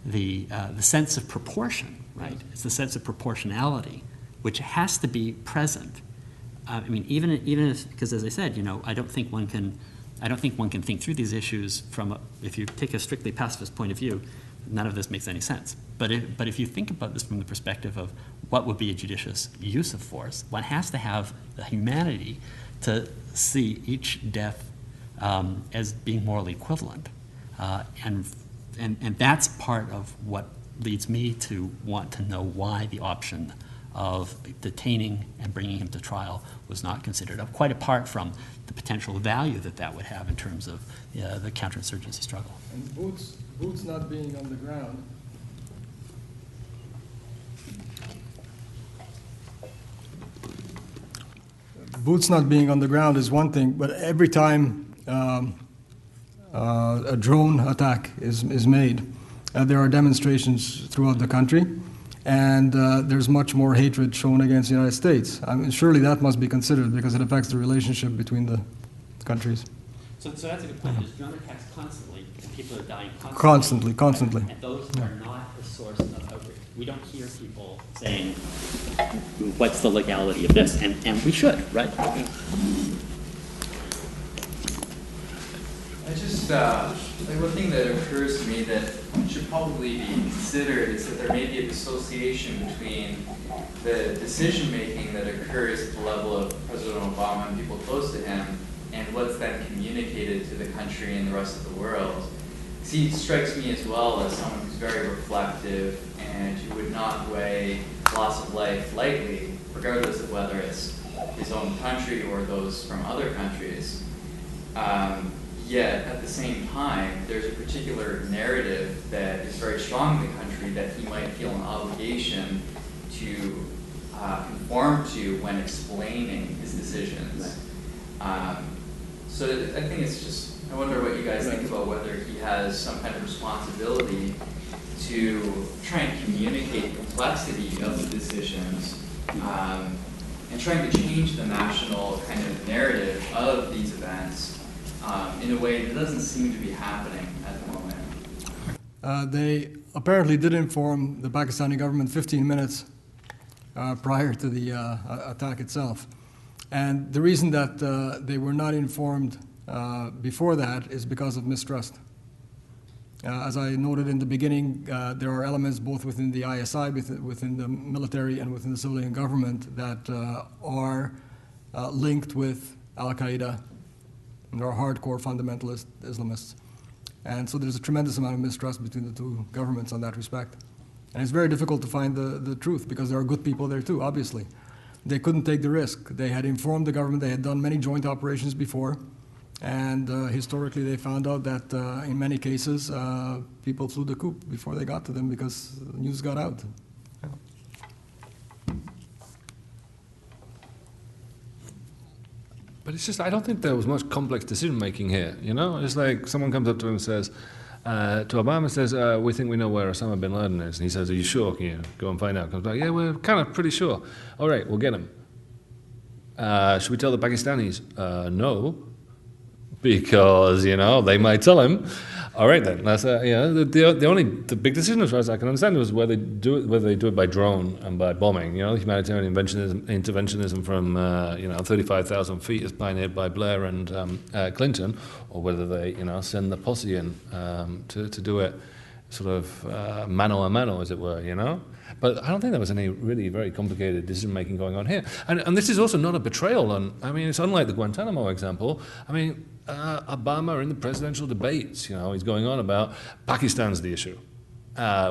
the sense of proportion, right? It's the sense of proportionality, which has to be present. I mean, even if, because as I said, you know, I don't think one can think through these issues if you take a strictly pacifist point of view, none of this makes any sense. But if you think about this from the perspective of what would be a judicious use of force, one has to have the humanity to see each death as being morally equivalent, and that's part of what leads me to want to know why the option of detaining and bringing him to trial was not considered, quite apart from the potential value that would have in terms of the counterinsurgency struggle. And boots not being on the ground. Boots not being on the ground is one thing, but every time a drone attack is made, there are demonstrations throughout the country. And there's much more hatred shown against the United States. I mean, surely that must be considered because it affects the relationship between the countries. So that's a good point. There's drone attacks constantly, and people are dying constantly. Constantly. And those are not the source of outrage. We don't hear people saying, what's the legality of this? And we should, right? I just, like one thing that occurs to me that should probably be considered is that there may be a dissociation between the decision-making that occurs at the level of President Obama and people close to him and what's then communicated to the country and the rest of the world. See, it strikes me as well as someone who's very reflective and who would not weigh loss of life lightly, regardless of whether it's his own country or those from other countries. Yet, at the same time, there's a particular narrative that is very strong in the country that he might feel an obligation to conform to when explaining his decisions. So I think it's just, I wonder what you guys think about whether he has some kind of responsibility to try and communicate the complexity of the decisions and trying to change the national kind of narrative of these events in a way that doesn't seem to be happening at the moment. They apparently did inform the Pakistani government 15 minutes prior to the attack itself. And the reason that they were not informed before that is because of mistrust. As I noted in the beginning, there are elements both within the ISI, within the military, and within the civilian government that are linked with Al-Qaeda. And are hardcore fundamentalist Islamists. And so there's a tremendous amount of mistrust between the two governments on that respect. And it's very difficult to find the truth because there are good people there too, obviously. They couldn't take the risk. They had informed the government, they had done many joint operations before, and historically they found out that in many cases people flew the coop before they got to them because the news got out. But it's just, I don't think there was much complex decision-making here, you know? It's like someone comes up to him and says, to Obama says, we think we know where Osama Bin Laden is. And he says, are you sure? Can you go and find out? Comes back, yeah, we're kind of pretty sure. All right, we'll get him. Should we tell the Pakistanis? No, because, you know, they might tell him. All right then. That's the big decision, as far as I can understand, was whether they do it by drone and by bombing. You know, humanitarian interventionism from 35,000 feet as pioneered by Blair and Clinton, or whether they send the posse in to do it sort of mano a mano, as it were. You know. But I don't think there was any really very complicated decision-making going on here. And this is also not a betrayal. And I mean, it's unlike the Guantanamo example. I mean, Obama in the presidential debates, he's going on about Pakistan's the issue.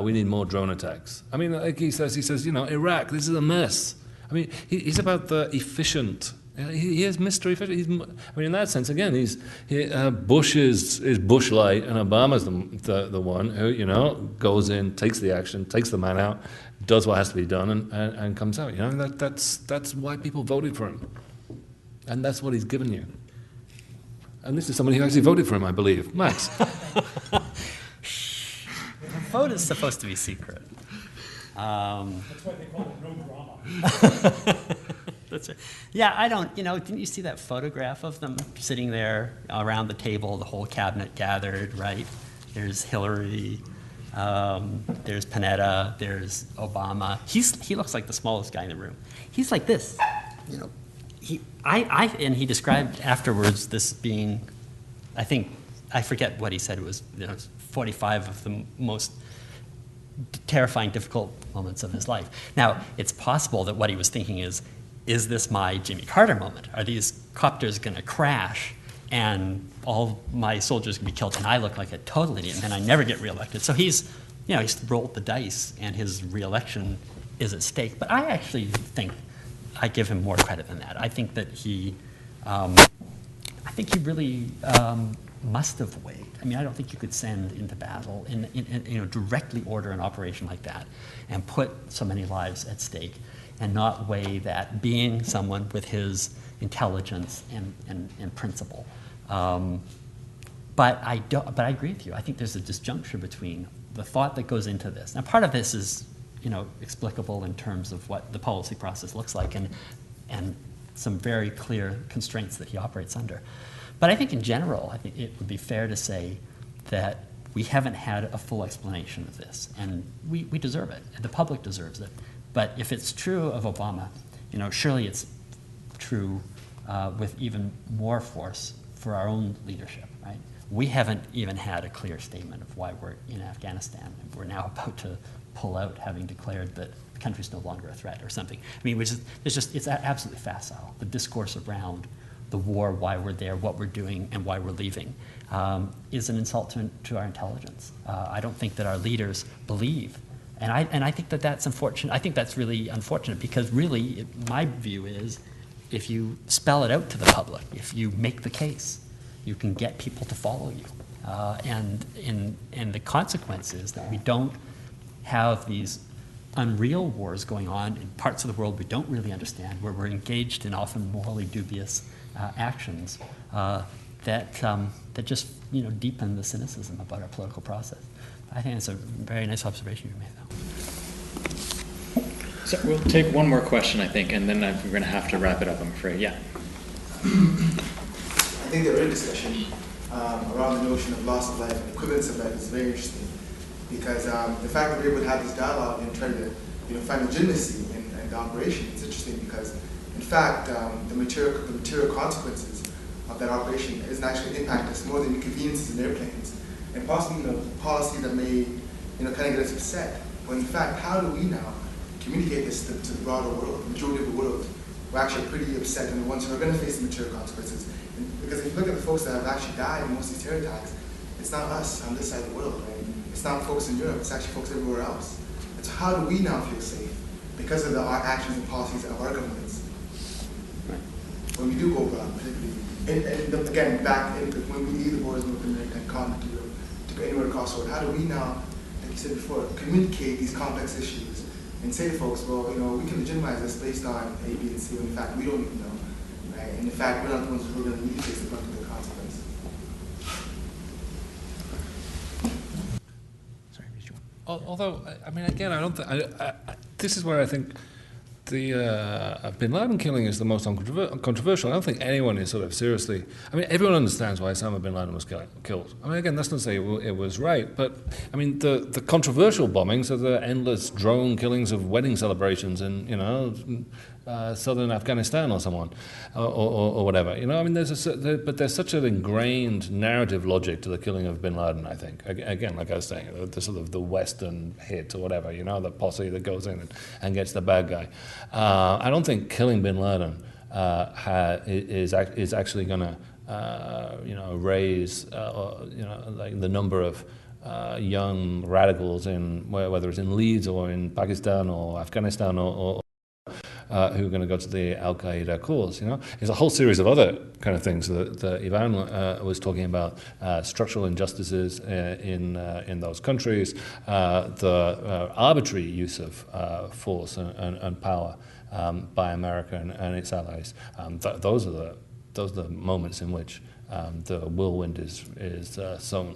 We need more drone attacks. I mean, like he says, Iraq, this is a mess. I mean, he's about the efficient. He is Mr. Efficient. In that sense, again, Bush is Bush light, and Obama's the one who goes in, takes the action, takes the man out, does what has to be done, and comes out. That's why people voted for him, and that's what he's given you. And this is somebody who actually voted for him, I believe, Max. The vote is supposed to be secret. That's why they call it no drama. That's right. Yeah, I don't, didn't you see that photograph of them sitting there around the table, the whole cabinet gathered, right? There's Hillary, there's Panetta, there's Obama. He looks like the smallest guy in the room. He's like this, and he described afterwards this being, I forget what he said, it was 45 of the most terrifying, difficult moments of his life. Now, it's possible that what he was thinking is this my Jimmy Carter moment? Are these copters going to crash and all my soldiers going to be killed and I look like a total idiot and then I never get reelected? So he's rolled the dice and his reelection is at stake. But I actually think I give him more credit than that. I think that he really must have weighed. I mean, I don't think you could send into battle and directly order an operation like that and put so many lives at stake and not weigh that being someone with his intelligence and principle. But I agree with you. I think there's a disjuncture between the thought that goes into this. Now, part of this is explicable in terms of what the policy process looks like and some very clear constraints that he operates under. But I think in general, I think it would be fair to say that we haven't had a full explanation of this, and we deserve it, and the public deserves it. But if it's true of Obama, surely it's true with even more force for our own leadership, right? We haven't even had a clear statement of why we're in Afghanistan, and we're now about to pull out, having declared that the country's no longer a threat or something. I mean, it's absolutely facile. The discourse around the war, why we're there, what we're doing, and why we're leaving, is an insult to our intelligence. I don't think that our leaders believe, and I think that's unfortunate. I think that's really unfortunate because really, my view is, if you spell it out to the public, if you make the case, you can get people to follow you, and the consequence is that we don't have these unreal wars going on in parts of the world we don't really understand, where we're engaged in often morally dubious actions that just deepen the cynicism about our political process. I think it's a very nice observation you made, though. So we'll take one more question, I think, and then we're going to have to wrap it up, I'm afraid. Yeah. I think the earlier discussion around the notion of loss of life and equivalence of life is very interesting, because the fact that we're able to have this dialogue and try to find legitimacy in the operation is interesting, because in fact the material consequences of that operation isn't actually impact us more than inconveniences in airplanes and possibly policies that may kind of get us upset. But in fact, how do we now communicate this to the broader world, the majority of the world? We're actually pretty upset, and the ones who are going to face the material consequences. And because if you look at the folks that have actually died in most of these terror attacks, it's not us on this side of the world, right? It's not folks in Europe, it's actually folks everywhere else. And so how do we now feel safe because of our actions and policies of our governments? When we do go abroad, particularly. And again, when we leave the borders of North America and continent to Europe, to go anywhere across the world, how do we now, like you said before, communicate these complex issues and say to folks, well, we can legitimize this based on A, B, and C, when in fact we don't even know, right? And in fact, we're not the ones who are going to really face the brunt of the consequences. Sorry, although, I mean, again, I don't think, this is where I think the Bin Laden killing is the most controversial. I don't think anyone is sort of seriously. I mean, everyone understands why Osama bin Laden was killed. I mean, again, that's not to say it was right, but I mean, the controversial bombings are the endless drone killings of wedding celebrations in southern Afghanistan or someone, or whatever. I mean, but there's such an ingrained narrative logic to the killing of bin Laden. I think again, like I was saying, the sort of the Western hit or whatever. The posse that goes in and gets the bad guy. I don't think killing bin Laden is actually going to raise like the number of young radicals in whether it's in Leeds or in Pakistan or Afghanistan or who are going to go to the Al-Qaeda cause. There's a whole series of other kind of things that Ivan was talking about, structural injustices in those countries, the arbitrary use of force and power by America and its allies. Those are the moments in which the whirlwind is sown.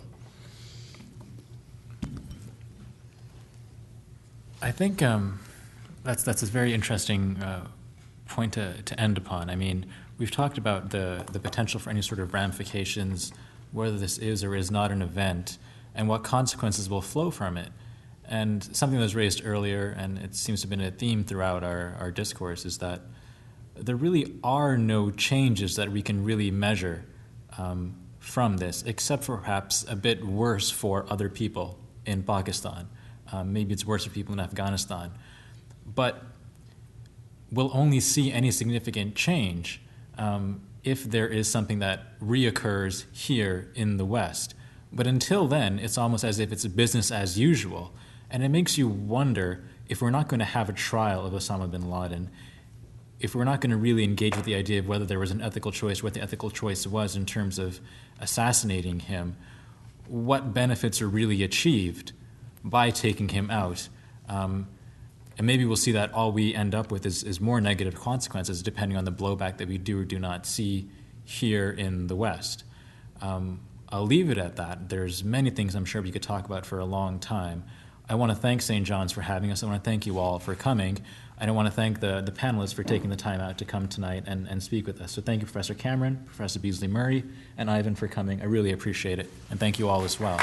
I think that's a very interesting point to end upon. I mean, we've talked about the potential for any sort of ramifications, whether this is or is not an event, and what consequences will flow from it. And something that was raised earlier, and it seems to have been a theme throughout our discourse, is that there really are no changes that we can really measure from this, except for perhaps a bit worse for other people in Pakistan. Maybe it's worse for people in Afghanistan. But we'll only see any significant change if there is something that reoccurs here in the West. But until then, it's almost as if it's business as usual. And it makes you wonder, if we're not going to have a trial of Osama bin Laden, if we're not going to really engage with the idea of whether there was an ethical choice, what the ethical choice was in terms of assassinating him, what benefits are really achieved by taking him out. And maybe we'll see that all we end up with is more negative consequences depending on the blowback that we do or do not see here in the West. I'll leave it at that. There's many things I'm sure we could talk about for a long time. I want to thank St. John's for having us. I want to thank you all for coming. And I want to thank the panelists for taking the time out to come tonight and speak with us. So thank you, Professor Cameron, Professor Beasley Murray, and Ivan for coming. I really appreciate it. And thank you all as well.